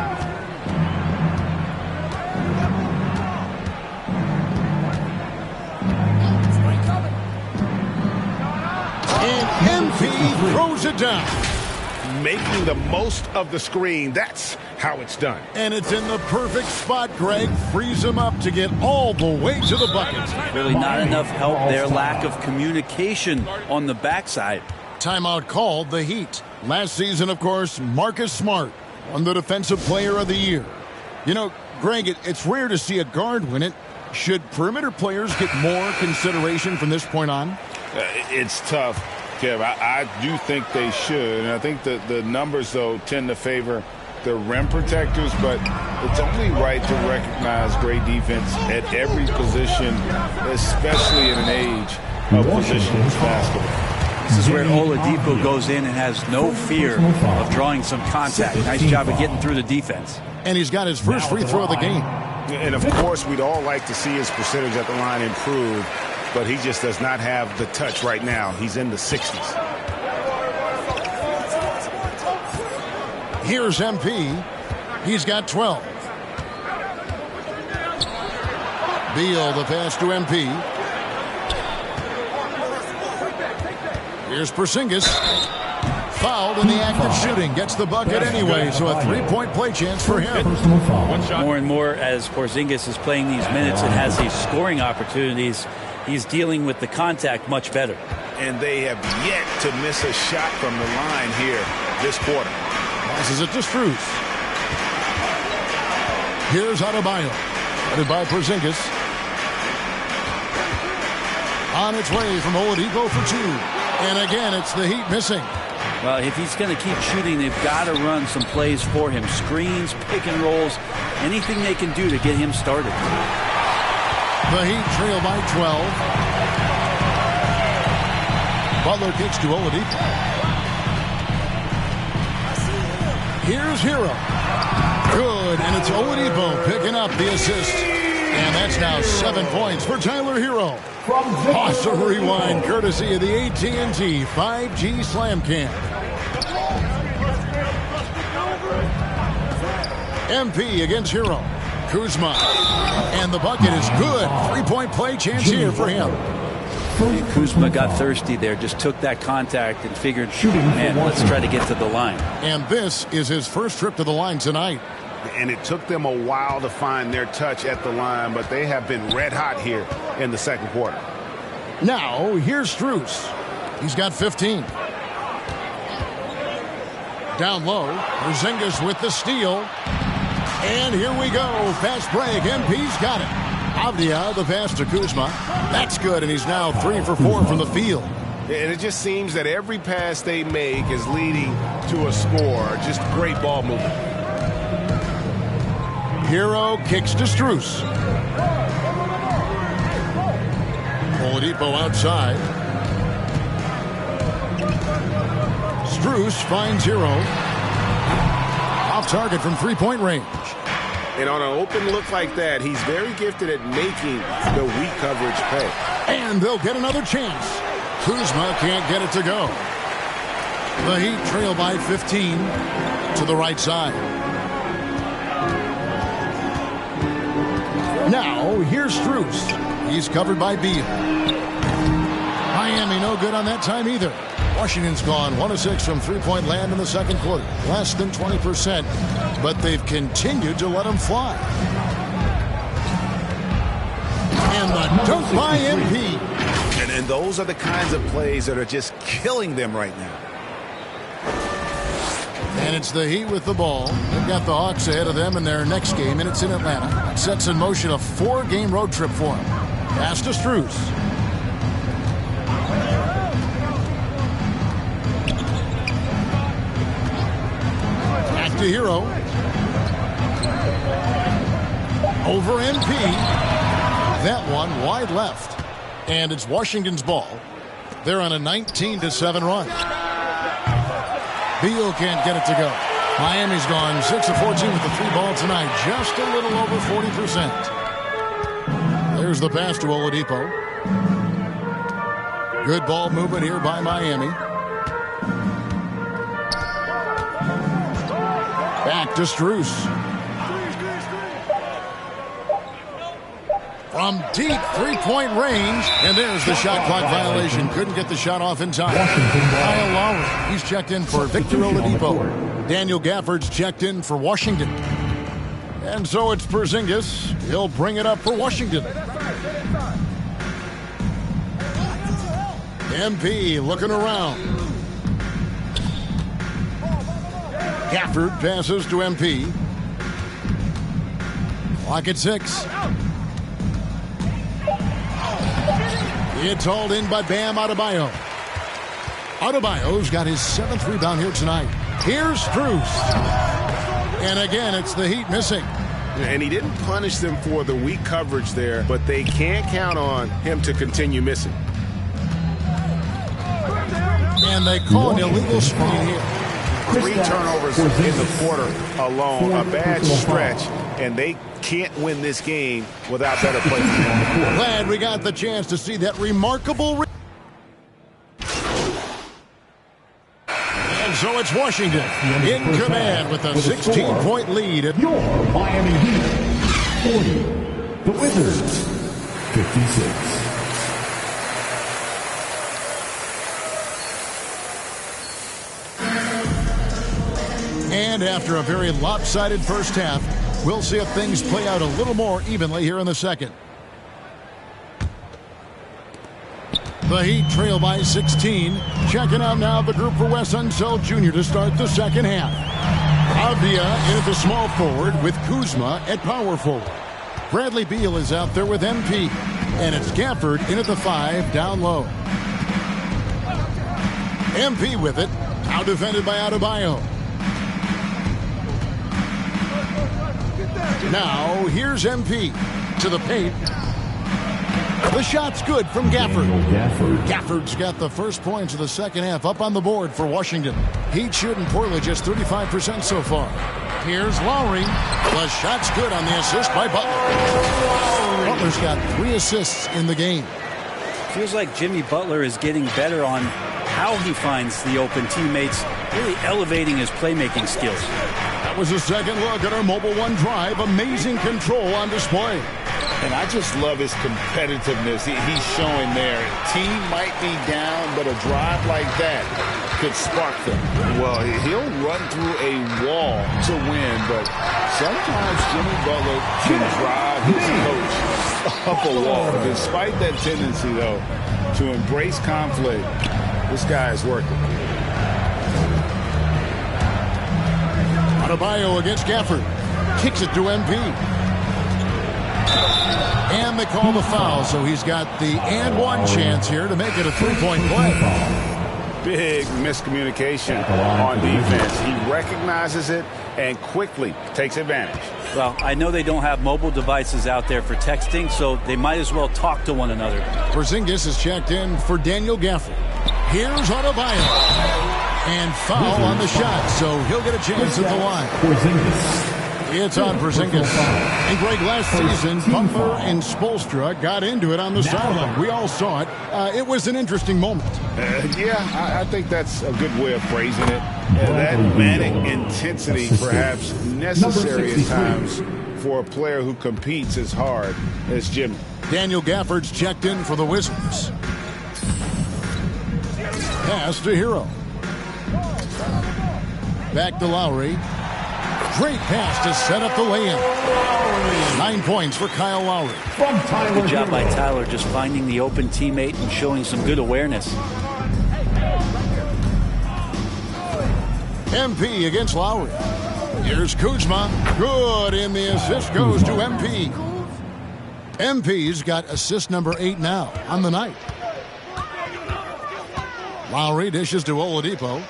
And MP throws it down. Making the most of the screen. That's how it's done. And it's in the perfect spot. Greg frees him up to get all the way to the bucket. Really not enough help there. Lack of communication on the backside. Timeout called the Heat. Last season, of course, Marcus Smart won the Defensive Player of the Year. You know, Greg, it's rare to see a guard win it. Should perimeter players get more consideration from this point on? It's tough, Kev. I do think they should. And I think the numbers, though, tend to favor the rim protectors. But It's only right to recognize great defense at every position, especially in an age of positionless basketball. This is where Oladipo goes in and has no fear of drawing some contact. Nice job of getting through the defense. And he's got his first free throw of the game. And, of course, we'd all like to see his percentage at the line improve, but he just does not have the touch right now. He's in the 60s. Here's MP. He's got 12. Beal, the pass to MP. Here's Porzingis. Fouled in the act of shooting. Gets the bucket anyway, so a three-point play chance for him. More and more as Porzingis is playing these minutes and has these scoring opportunities, he's dealing with the contact much better. And they have yet to miss a shot from the line here this quarter. Passes it to Strus. Here's Adebayo. Headed by Porzingis. On its way from Oladipo for two. And again, it's the Heat missing. Well, if he's going to keep shooting, they've got to run some plays for him. Screens, pick and rolls, anything they can do to get him started. The Heat trail by 12. Butler kicks to Oladipo. Here's Hero. Good, and it's Oladipo picking up the assist. And that's now 7 points for Tyler Hero. Awesome rewind courtesy of the AT&T 5G Slam Cam. MP against Hero. Kuzma. And the bucket is good. 3-point play chance here for him. Kuzma got thirsty there, just took that contact and figured, man, let's try to get to the line. And this is his first trip to the line tonight. And it took them a while to find their touch at the line, but they have been red hot here in the second quarter. Now, here's Strus. He's got 15. Down low, Porzingis with the steal. And here we go. Fast break. MP's got it. Avdia, the pass to Kuzma. That's good, and he's now 3 for 4 from the field. And it just seems that every pass they make is leading to a score. Just great ball movement. Hero kicks to Strus. Oladipo outside. Strus finds Hero. Off target from three-point range. And on an open look like that, he's very gifted at making the weak coverage pay. And they'll get another chance. Kuzma can't get it to go. The Heat trail by 15 to the right side. Now, here's Strus. He's covered by Beal. Miami no good on that time either. Washington's gone 1 of 6 from three-point land in the second quarter. Less than 20%, but they've continued to let them fly. And the dunk by MP. And those are the kinds of plays that are just killing them right now. And it's the Heat with the ball. They've got the Hawks ahead of them in their next game, and it's in Atlanta. It sets in motion a 4-game road trip for them. Pass to Strus. Back to Hero. Over MP. That one wide left. And it's Washington's ball. They're on a 19-7 run. Beal can't get it to go. Miami's gone 6 of 14 with the 3 ball tonight. Just a little over 40%. There's the pass to Oladipo. Good ball movement here by Miami. Back to Strus. From deep three-point range. And there's the shot clock violation. Couldn't get the shot off in time. Kyle Lowry, he's checked in for Victor Oladipo. Daniel Gafford's checked in for Washington. And so it's Porzingis. He'll bring it up for Washington. MP looking around. Gafford passes to MP. Clock at 6. It's hauled in by Bam Adebayo. Adebayo's got his 7th rebound here tonight. Here's Strus. And again, it's the Heat missing. And he didn't punish them for the weak coverage there, but they can't count on him to continue missing. And they call an illegal screen here. 3 turnovers in the quarter alone, a bad stretch, and they can't win this game without better play. Glad we got the chance to see that remarkable. And so it's Washington in command with a 16-point lead. Your Miami Heat 40, the Wizards 56. And after a very lopsided first half, we'll see if things play out a little more evenly here in the second. The Heat trail by 16. Checking out now the group for Wes Unseld Jr. to start the second half. Avdia in at the small forward with Kuzma at power forward. Bradley Beal is out there with MP. And it's Gafford in at the 5 down low. MP with it. Now defended by Adebayo. Now, here's MP to the paint. The shot's good from Gafford. Gafford's got the first points of the second half up on the board for Washington. Heat shooting poorly, just 35% so far. Here's Lowry. The shot's good on the assist by Butler. Butler's got 3 assists in the game. Feels like Jimmy Butler is getting better on how he finds the open teammates, really elevating his playmaking skills. That was a second look at our Mobile One drive. Amazing control on display. And I just love his competitiveness he's showing there. Team might be down, but a drive like that could spark them. Well, he'll run through a wall to win, but sometimes Jimmy Butler can drive his coach up a wall. Despite that tendency, though, to embrace conflict, this guy is working. Adebayo against Gafford. Kicks it to MP. And they call the foul, so he's got the and one chance here to make it a 3-point play. Big miscommunication on defense. He recognizes it and quickly takes advantage. Well, I know they don't have mobile devices out there for texting, so they might as well talk to one another. Porzingis is checked in for Daniel Gafford. Here's Adebayo. And foul on the shot, so he'll get a chance at the line. It's on Porzingis. And Greg, last season, Butler and Spoelstra got into it on the sideline. We all saw it. It was an interesting moment. I think that's a good way of phrasing it. That manic intensity, perhaps necessary at times for a player who competes as hard as Jimmy. Daniel Gafford's checked in for the Wizards. Pass to Hero. Back to Lowry. Great pass to set up the lay-in. 9 points for Kyle Lowry. Good job by Tyler just finding the open teammate and showing some good awareness. MP against Lowry. Here's Kuzma. Good, and the assist goes to MP. MP's got assist number 8 now on the night. Lowry dishes to Oladipo.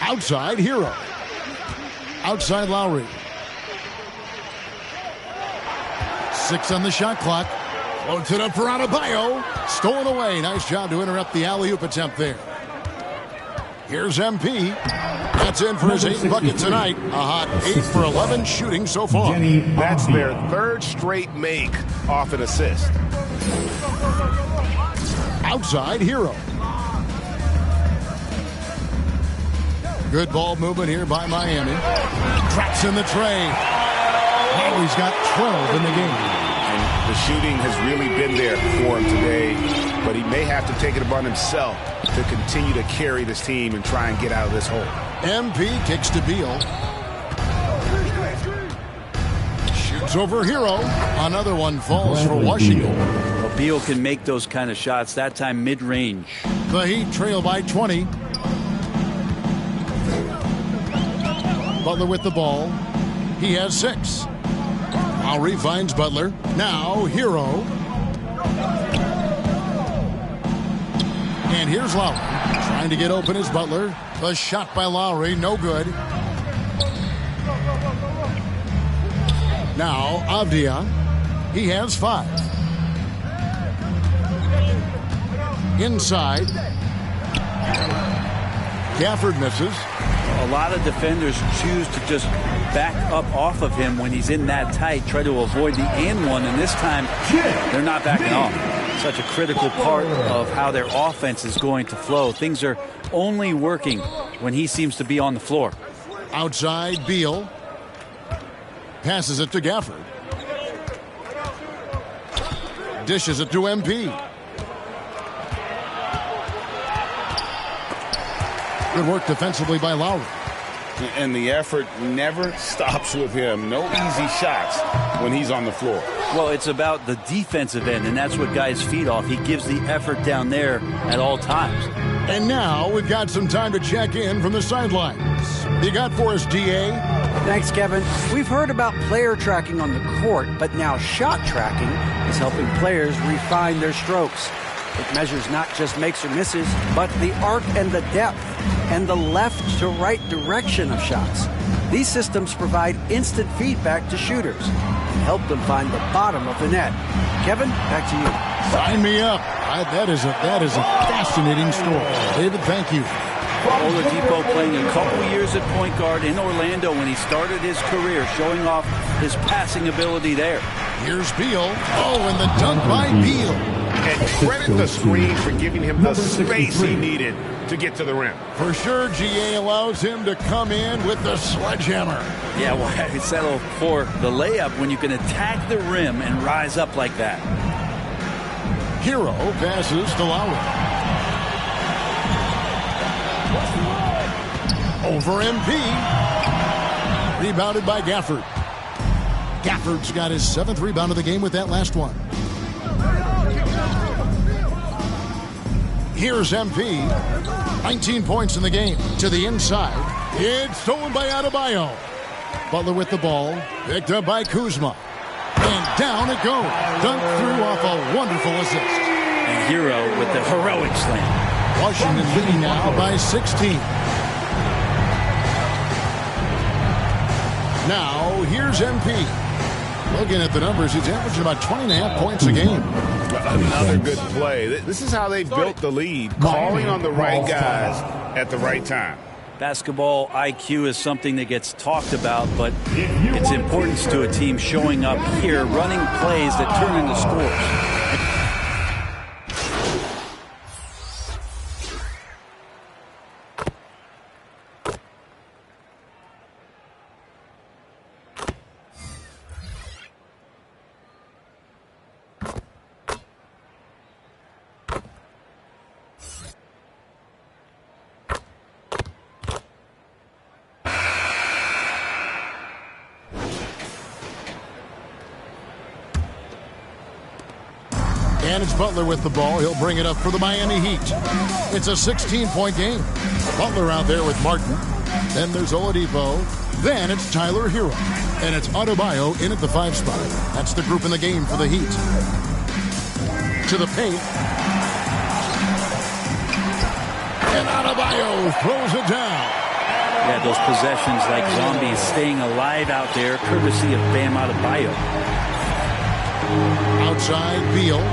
Outside, Hero. Outside, Lowry. 6 on the shot clock. Floats it up for Adebayo. Stolen away. Nice job to interrupt the alley-oop attempt there. Here's MP. That's in for his 8th bucket tonight. A hot 8 for 11 shooting so far. That's their 3rd straight make off an assist. Outside, Hero. Good ball movement here by Miami. Traps in the tray. Now he's got 12 in the game. And the shooting has really been there for him today, but he may have to take it upon himself to continue to carry this team and try and get out of this hole. MP kicks to Beal. Shoots over Hero. Another one falls for Washington. Well, Beal can make those kind of shots, that time mid-range. The Heat trail by 20. Butler with the ball. He has 6. Lowry finds Butler. Now Hero. And here's Lowry. Trying to get open is Butler. The shot by Lowry, no good. Now, Avdia, he has 5. Inside. Gafford misses. A lot of defenders choose to just back up off of him when he's in that tight, try to avoid the and one, and this time they're not backing off. Such a critical part of how their offense is going to flow. Things are only working when he seems to be on the floor. Outside, Beal. Passes it to Gafford. Dishes it to MP. Good work defensively by Lowry. And the effort never stops with him. No easy shots when he's on the floor. Well, it's about the defensive end, and that's what guys feed off. He gives the effort down there at all times. And now we've got some time to check in from the sidelines. You got for us, DA? Thanks, Kevin. We've heard about player tracking on the court, but now shot tracking is helping players refine their strokes. It measures not just makes or misses, but the arc and the depth and the left to right direction of shots. These systems provide instant feedback to shooters and help them find the bottom of the net. Kevin, back to you. Sign me up. That is a fascinating story. David, thank you. Oladipo playing a couple years at point guard in Orlando when he started his career, showing off his passing ability there. Here's Beal. Oh, and the dunk by Beal. And credit the screen for giving him the space he needed to get to the rim. For sure, GA allows him to come in with the sledgehammer. Yeah, well, I settle for the layup when you can attack the rim and rise up like that. Hero passes to Lowry. Over MP. Rebounded by Gafford. Gafford's got his 7th rebound of the game with that last one. Here's MP. 19 points in the game. To the inside. It's stolen by Adebayo. Butler with the ball. Picked up by Kuzma. And down it goes. Dunked through off a wonderful assist. And Hero with the heroic slam. Washington leading now by 16. Now, here's MP. Looking at the numbers, he's averaging about 20.5 points a game. Another good play. This is how they built the lead, calling on the right guys at the right time. Basketball IQ is something that gets talked about, but its importance to a team showing up here, running plays that turn into scores. And it's Butler with the ball. He'll bring it up for the Miami Heat. It's a 16-point game. Butler out there with Martin. Then there's Oladipo. Then it's Tyler Hero. And it's Adebayo in at the 5 spot. That's the group in the game for the Heat. To the paint. And Adebayo throws it down. Yeah, those possessions like zombies staying alive out there, courtesy of Bam Adebayo. Outside, Beal.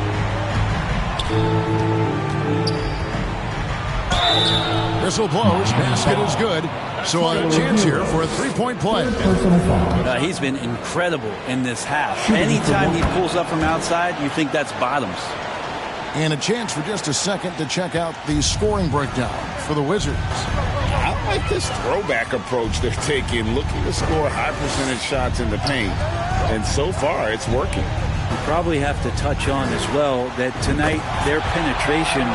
Whistle blows. Basket is good. So a chance here for a 3-point play. He's been incredible in this half. Anytime he pulls up from outside, you think that's bottoms. And a chance for just a second to check out the scoring breakdown for the Wizards. I like this throwback approach they're taking, looking to score high percentage shots in the paint. And so far, it's working. You probably have to touch on as well that tonight their penetration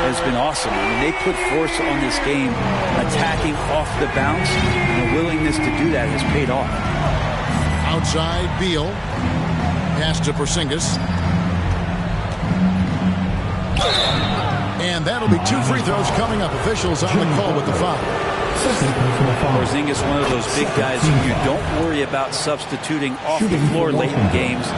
has been awesome. I mean, they put force on this game, attacking off the bounce, and the willingness to do that has paid off. Outside, Beal. Pass to Porzingis. And that'll be 2 free throws coming up. Officials on the call with the foul. Porzingis, one of those big guys who you don't worry about substituting off the floor late in games.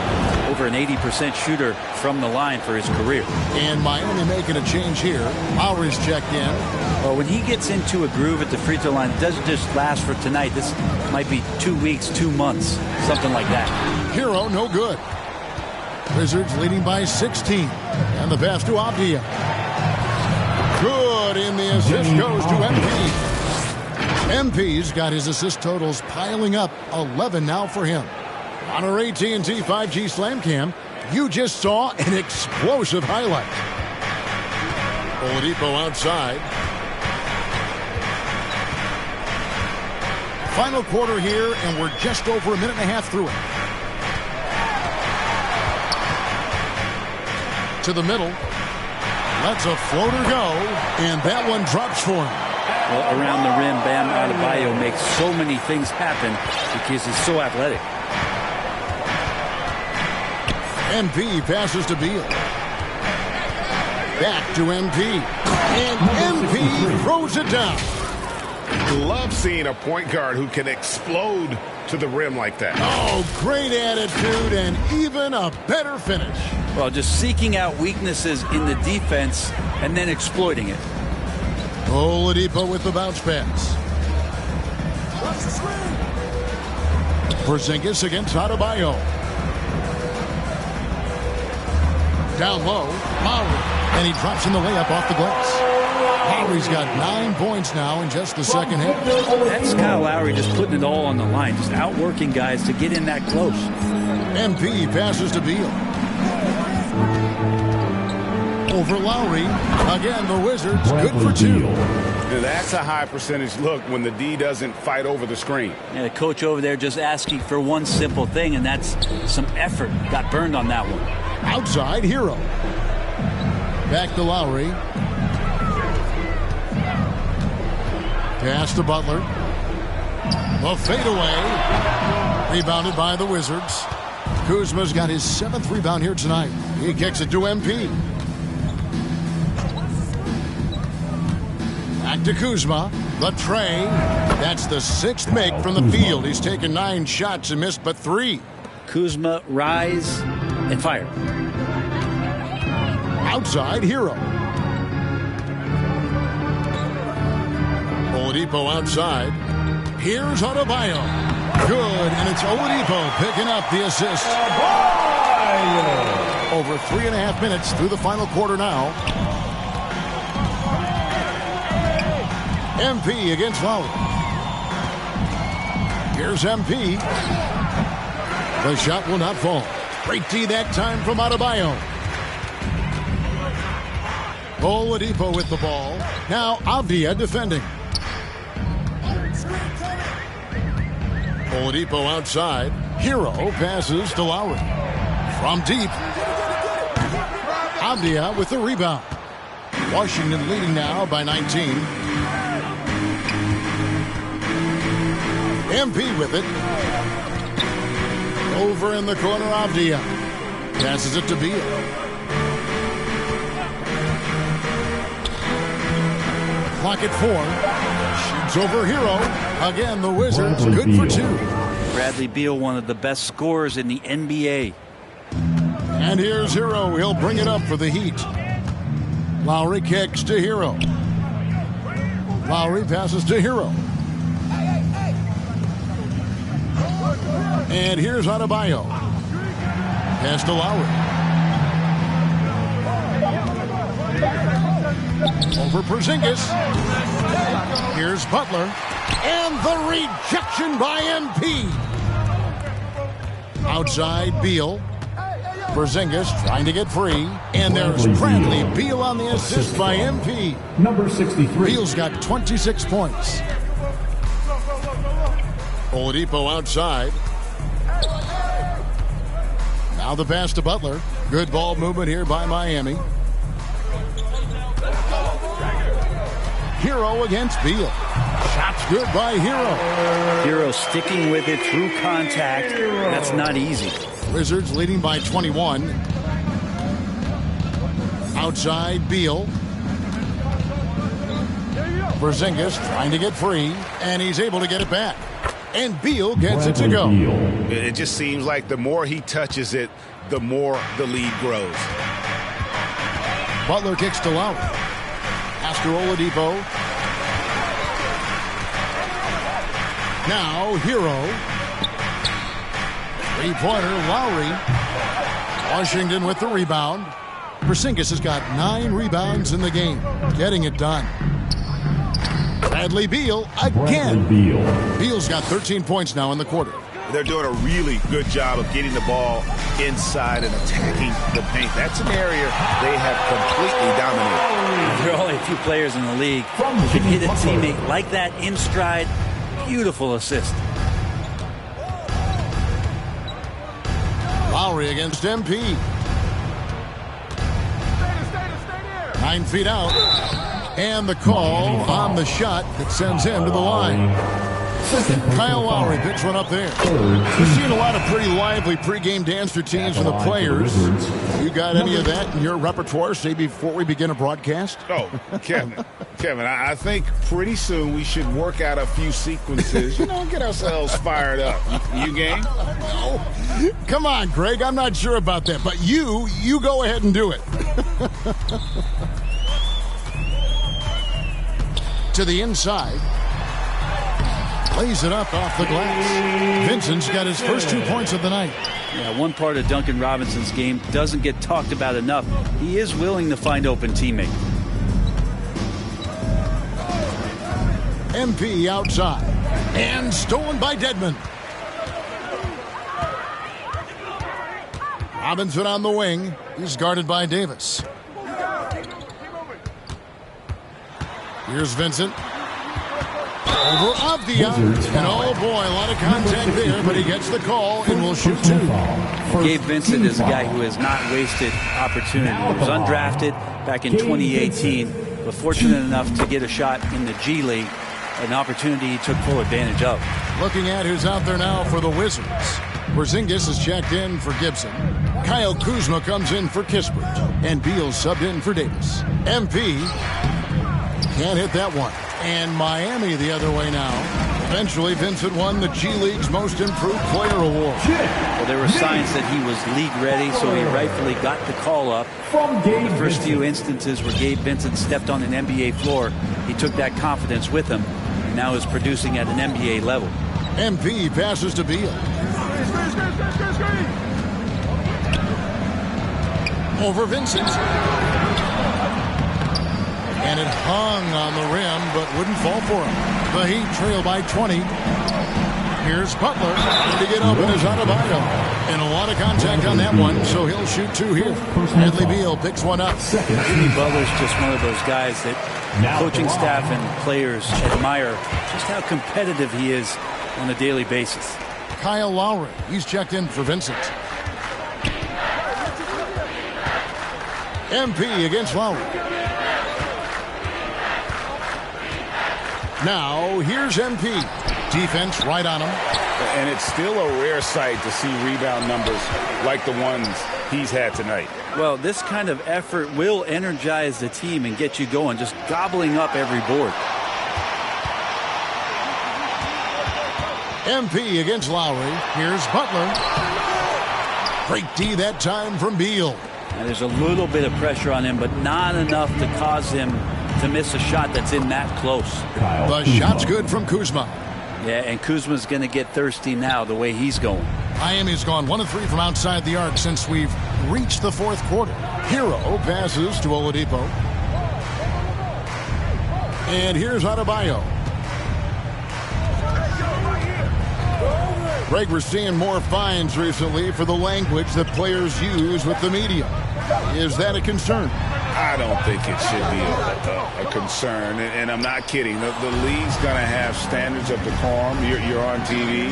Over an 80% shooter from the line for his career. And Miami making a change here. Lowry's checked in. Well, when he gets into a groove at the free throw line, it doesn't just last for tonight. This might be 2 weeks, 2 months, something like that. Hero, no good. Wizards leading by 16. And the pass to Avdia. Good, and the assist goes to MP. MP's got his assist totals piling up, 11 now for him. On our AT&T 5G Slam Cam, you just saw an explosive highlight. Oladipo outside. Final quarter here, and we're just over a minute and a half through it. To the middle. Lets a floater go, and that one drops for him. Well, around the rim, Bam Adebayo makes so many things happen because he's so athletic. MP passes to Beal. Back to MP. And MP throws it down. Love seeing a point guard who can explode to the rim like that. Oh, great attitude and even a better finish. Well, just seeking out weaknesses in the defense and then exploiting it. Oladipo with the bounce pass. Porzingis against Adebayo. Down low, Lowry, and he drops in the layup off the glass. Lowry's got 9 points now in just the second half. That's Kyle Lowry just putting it all on the line, just outworking guys to get in that close. MP passes to Beal. Over Lowry. Again, the Wizards good for 2. That's a high percentage look when the D doesn't fight over the screen. Yeah, the coach over there just asking for one simple thing, and that's some effort. Got burned on that one. Outside, Hero. Back to Lowry. Pass to Butler. The fadeaway. Rebounded by the Wizards. Kuzma's got his 7th rebound here tonight. He kicks it to MP. Back to Kuzma. The tray. That's the 6th make from the field. He's taken 9 shots and missed but 3. Kuzma, rise and fire. Outside, Hero. Oladipo outside. Here's Adebayo. Good, and it's Oladipo picking up the assist. Over 3.5 minutes through the final quarter now. MP against Lowry. Here's MP. The shot will not fall. Great D that time from Adebayo. Oladipo with the ball. Now Avdia defending. Oladipo outside. Hero passes to Lowry. From deep. Avdia with the rebound. Washington leading now by 19. MP with it. Over in the corner, Avdia. Passes it to Beal. Clock at 4. Shoots over Hero. Again, the Wizards good for 2. Bradley Beal, one of the best scorers in the NBA. And here's Hero. He'll bring it up for the Heat. Lowry kicks to Hero. Lowry passes to Hero. And here's Adebayo. Pass to Lowry. Over Porzingis. Here's Butler. And the rejection by MP. Outside, Beal. Porzingis trying to get free. And there's Bradley Beal on the assist by MP. Number 63. Beal's got 26 points. Oladipo outside. Now the pass to Butler. Good ball movement here by Miami. Hero against Beal. Shots good by Hero. Hero sticking with it through contact. That's not easy. Wizards leading by 21. Outside, Beal. Porzingis trying to get free, and he's able to get it back. And Beal gets it to go. It just seems like the more he touches it, the more the lead grows. Butler kicks to Lowry. Pass to Oladipo. Now, Hero. Three-pointer, Lowry. Washington with the rebound. Porzingis has got 9 rebounds in the game. Getting it done. Bradley Beal again. Beal's got 13 points now in the quarter. They're doing a really good job of getting the ball inside and attacking the paint. That's an area they have completely dominated. There are only a few players in the league who can hit a teammate like that in stride. Beautiful assist. Lowry against MP. 9 feet out. And the call on the shot that sends him to the line. Kyle Lowry picks one up there. We've seen a lot of pretty lively pregame dance routines from the players. You got any of that in your repertoire, say, before we begin a broadcast? Oh, Kevin, I think pretty soon we should work out a few sequences, get ourselves fired up. You game? No. Come on, Greg, I'm not sure about that, but you go ahead and do it. To the inside. Plays it up off the glass. Vincent's got his first 2 points of the night. Yeah, one part of Duncan Robinson's game doesn't get talked about enough. He is willing to find open teammates. MP outside. And stolen by Dedmon. Robinson on the wing. He's guarded by Davis. Here's Vincent. Over Avdia. And oh boy, a lot of contact there, but he gets the call and will shoot 2. Gabe Vincent is a guy who has not wasted opportunity. He was undrafted back in 2018, but fortunate enough to get a shot in the G League, an opportunity he took full advantage of. Looking at who's out there now for the Wizards. Porzingis is checked in for Gibson. Kyle Kuzma comes in for Kispert. And Beal subbed in for Davis. MP can't hit that one. And Miami the other way now. Eventually, Vincent won the G League's Most Improved Player Award. Well, there were signs that he was league ready, so he rightfully got the call up. In the first few instances where Gabe Vincent stepped on an NBA floor, he took that confidence with him and now is producing at an NBA level. MP passes to Beal. Over Vincent. And it hung on the rim, but wouldn't fall for him. The Heat trail by 20. Here's Butler. To get open is Adebayo. And a lot of contact on that one, so he'll shoot 2 here. Bradley Beal picks one up. Jimmy Butler's just one of those guys that coaching staff and players admire just how competitive he is on a daily basis. Kyle Lowry. He's checked in for Vincent. MP against Lowry. Now, here's MP. Defense right on him. And it's still a rare sight to see rebound numbers like the ones he's had tonight. Well, this kind of effort will energize the team and get you going, just gobbling up every board. MP against Lowry. Here's Butler. Great D that time from Beal. Now, there's a little bit of pressure on him, but not enough to cause him to miss a shot that's in that close. The shot's good from Kuzma. Yeah, and Kuzma's going to get thirsty now the way he's going. Miami's gone 1 of 3 from outside the arc since we've reached the 4th quarter. Hero passes to Oladipo. And here's Adebayo. Greg, we're seeing more fines recently for the language that players use with the media. Is that a concern? I don't think it should be a concern, and I'm not kidding. The league's going to have standards of decorum. You're on TV.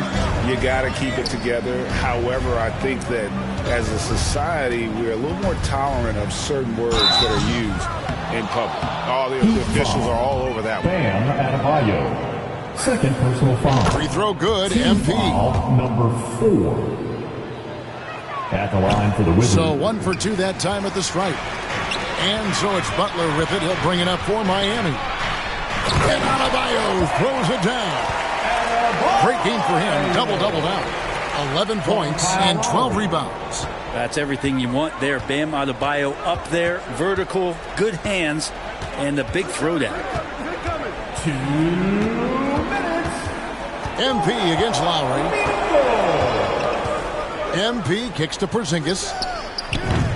You got to keep it together. However, I think that as a society, we're a little more tolerant of certain words that are used in public. All the officials are all over that one. Bam Adebayo. Second personal foul. Free throw good, MP. Foul number 4. At the line for the Wizards. So 1 for 2 that time at the stripe. And so it's Butler with it. He'll bring it up for Miami. And Adebayo throws it down. Great game for him. Double-double down. 11 points and 12 rebounds. That's everything you want there. Bam Adebayo up there, vertical, good hands, and the big throwdown. 2 minutes. MP against Lowry. MP kicks to Porzingis.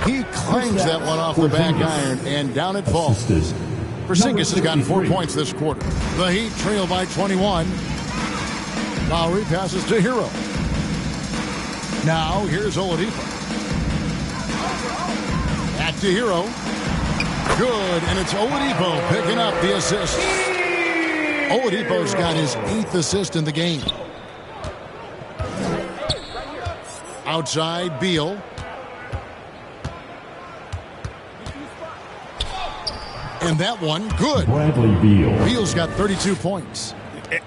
He clangs that one off the back iron, and down it falls. Porzingis has gotten 4 points this quarter. The Heat trail by 21. Lowry passes to Hero. Now here's Oladipo. Back to Hero. Good, and it's Oladipo picking up the assist. Oladipo's got his 8th assist in the game. Outside, Beal. And that one, good. Bradley Beal. Beal's got 32 points.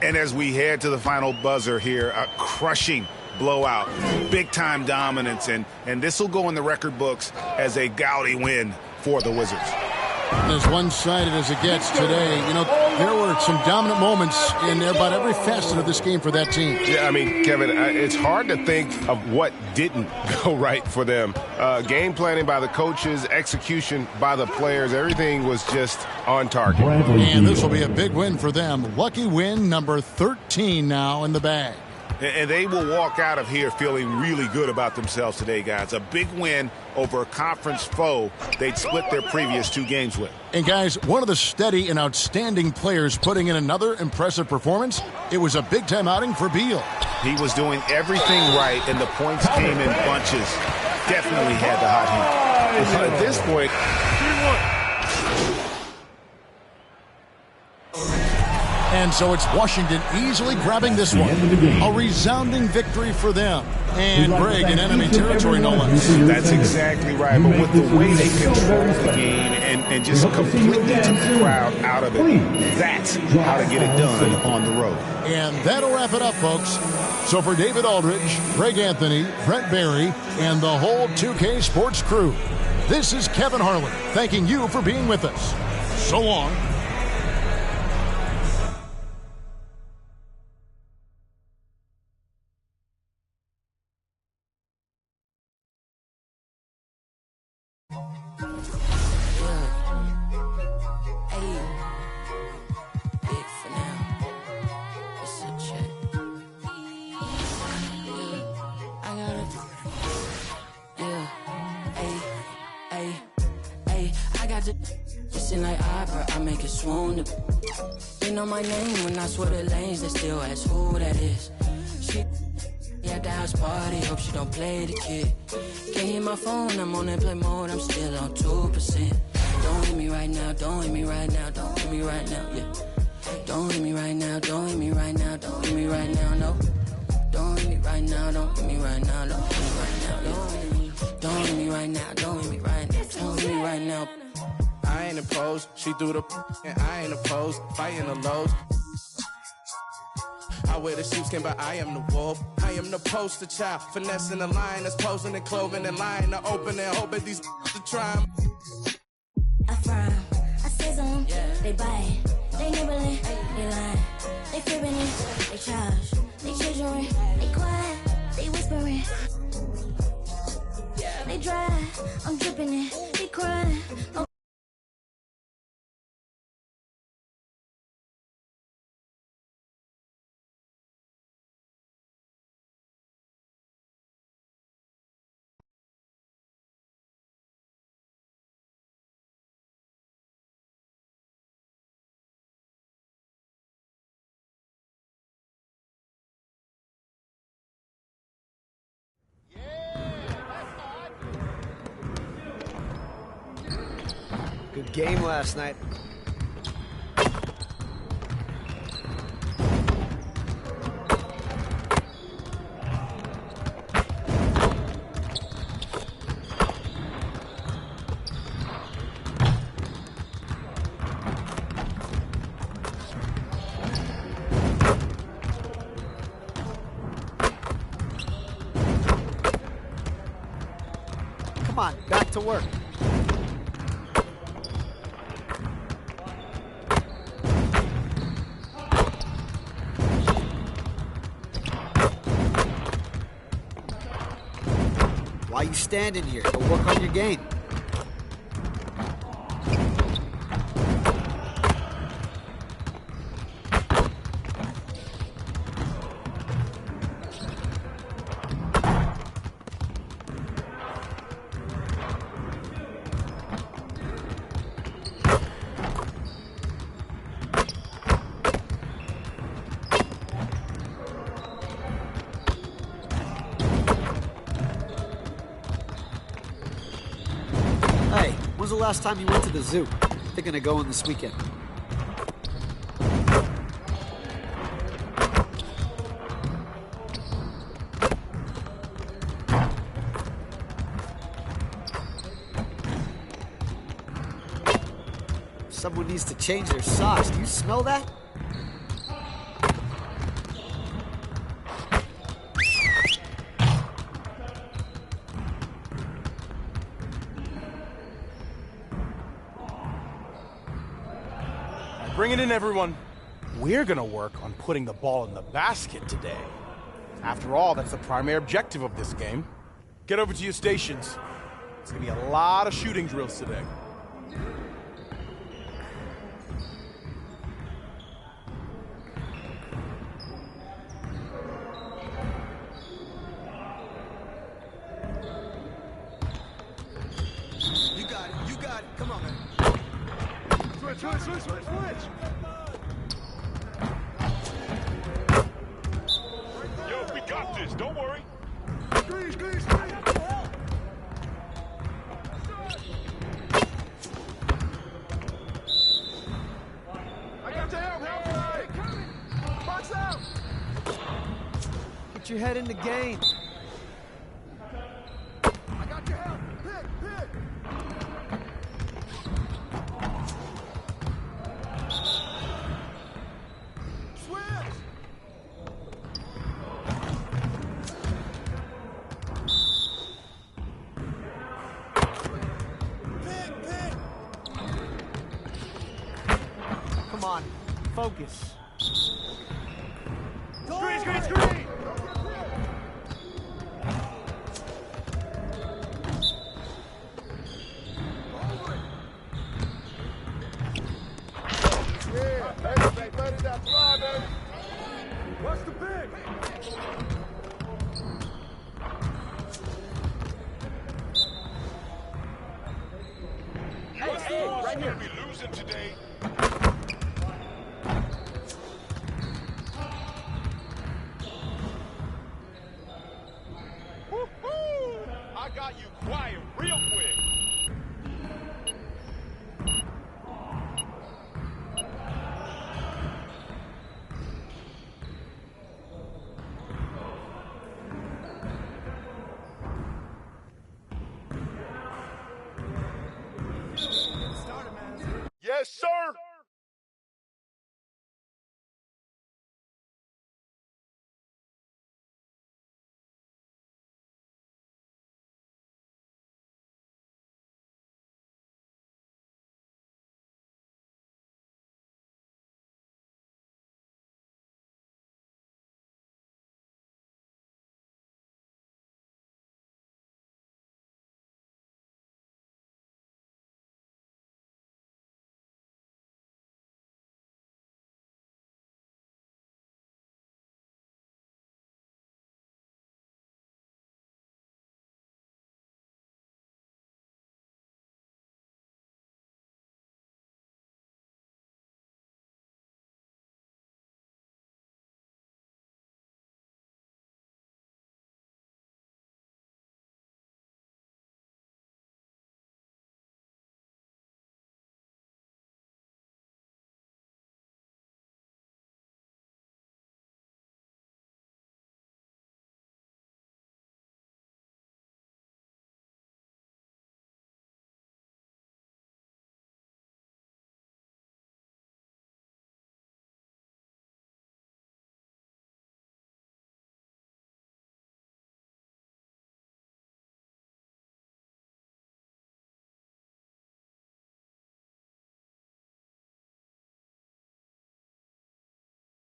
And as we head to the final buzzer here, a crushing blowout, big-time dominance, and this will go in the record books as a gaudy win for the Wizards. As one-sided as it gets today, you know, there were some dominant moments in about every facet of this game for that team. Yeah, I mean, Kevin, it's hard to think of what didn't go right for them. Game planning by the coaches, execution by the players, everything was just on target. And this will be a big win for them. Lucky win number 13 now in the bag. And they will walk out of here feeling really good about themselves today, guys. A big win over a conference foe they'd split their previous 2 games with. And, guys, one of the steady and outstanding players putting in another impressive performance, it was a big-time outing for Beal. He was doing everything right, and the points came in bunches. Definitely had the hot heat. So at this point, and so it's Washington easily grabbing this one. A resounding victory for them. And Greg in enemy territory, no less. That's exactly right. But with the way they controlled the game and just completely took the crowd out of it, that's how to get it done on the road. And that'll wrap it up, folks. So for David Aldridge, Greg Anthony, Brent Barry, and the whole 2K Sports crew, this is Kevin Harlan thanking you for being with us. So long. Listen like opera, I make it swoon. They know my name when I swear the lanes, they still ask who that is. She at the house party, hope she don't play the kid. Can't hear my phone, I'm on airplane mode, I'm still on 2%. Don't hit me right now, don't hit me right now, don't hit me right now, yeah. Don't hit me right now, don't hit me right now, don't hit me right now, no. Don't hit me right now, don't hit me right now, don't hit me right now, yeah. Don't hit me right now, don't hit me right now, don't hit me right now. I ain't opposed, she threw the and I ain't opposed, fighting the lows. I wear the sheepskin, but I am the wolf. I am the poster child, finessing the line that's posing and clothing and lying to open and hoping these to try. I frown, I sizzle, they bite, they nibbling, they lying, they fibbing it, they charge, they children, they quiet, they whispering. They dry, I'm dripping it, they crying. Good game last night. Come on, back to work. Why are you standing here? Go work on your game. was the last time you went to the zoo? Thinking of going this weekend. Someone needs to change their socks. Do you smell that? Bring it in, everyone. We're gonna work on putting the ball in the basket today. After all, that's the primary objective of this game. Get over to your stations. It's gonna be a lot of shooting drills today. You got it, you got it. Come on, man. Switch. Yo, we got this. Don't worry. Screen. I got your help. Hey, coming. Box out. Put your head in the game. I got your help. Pick. Come on, focus. Screen. Yeah, let it out, fly, baby. What's the big? Hey, right here. Be losing today.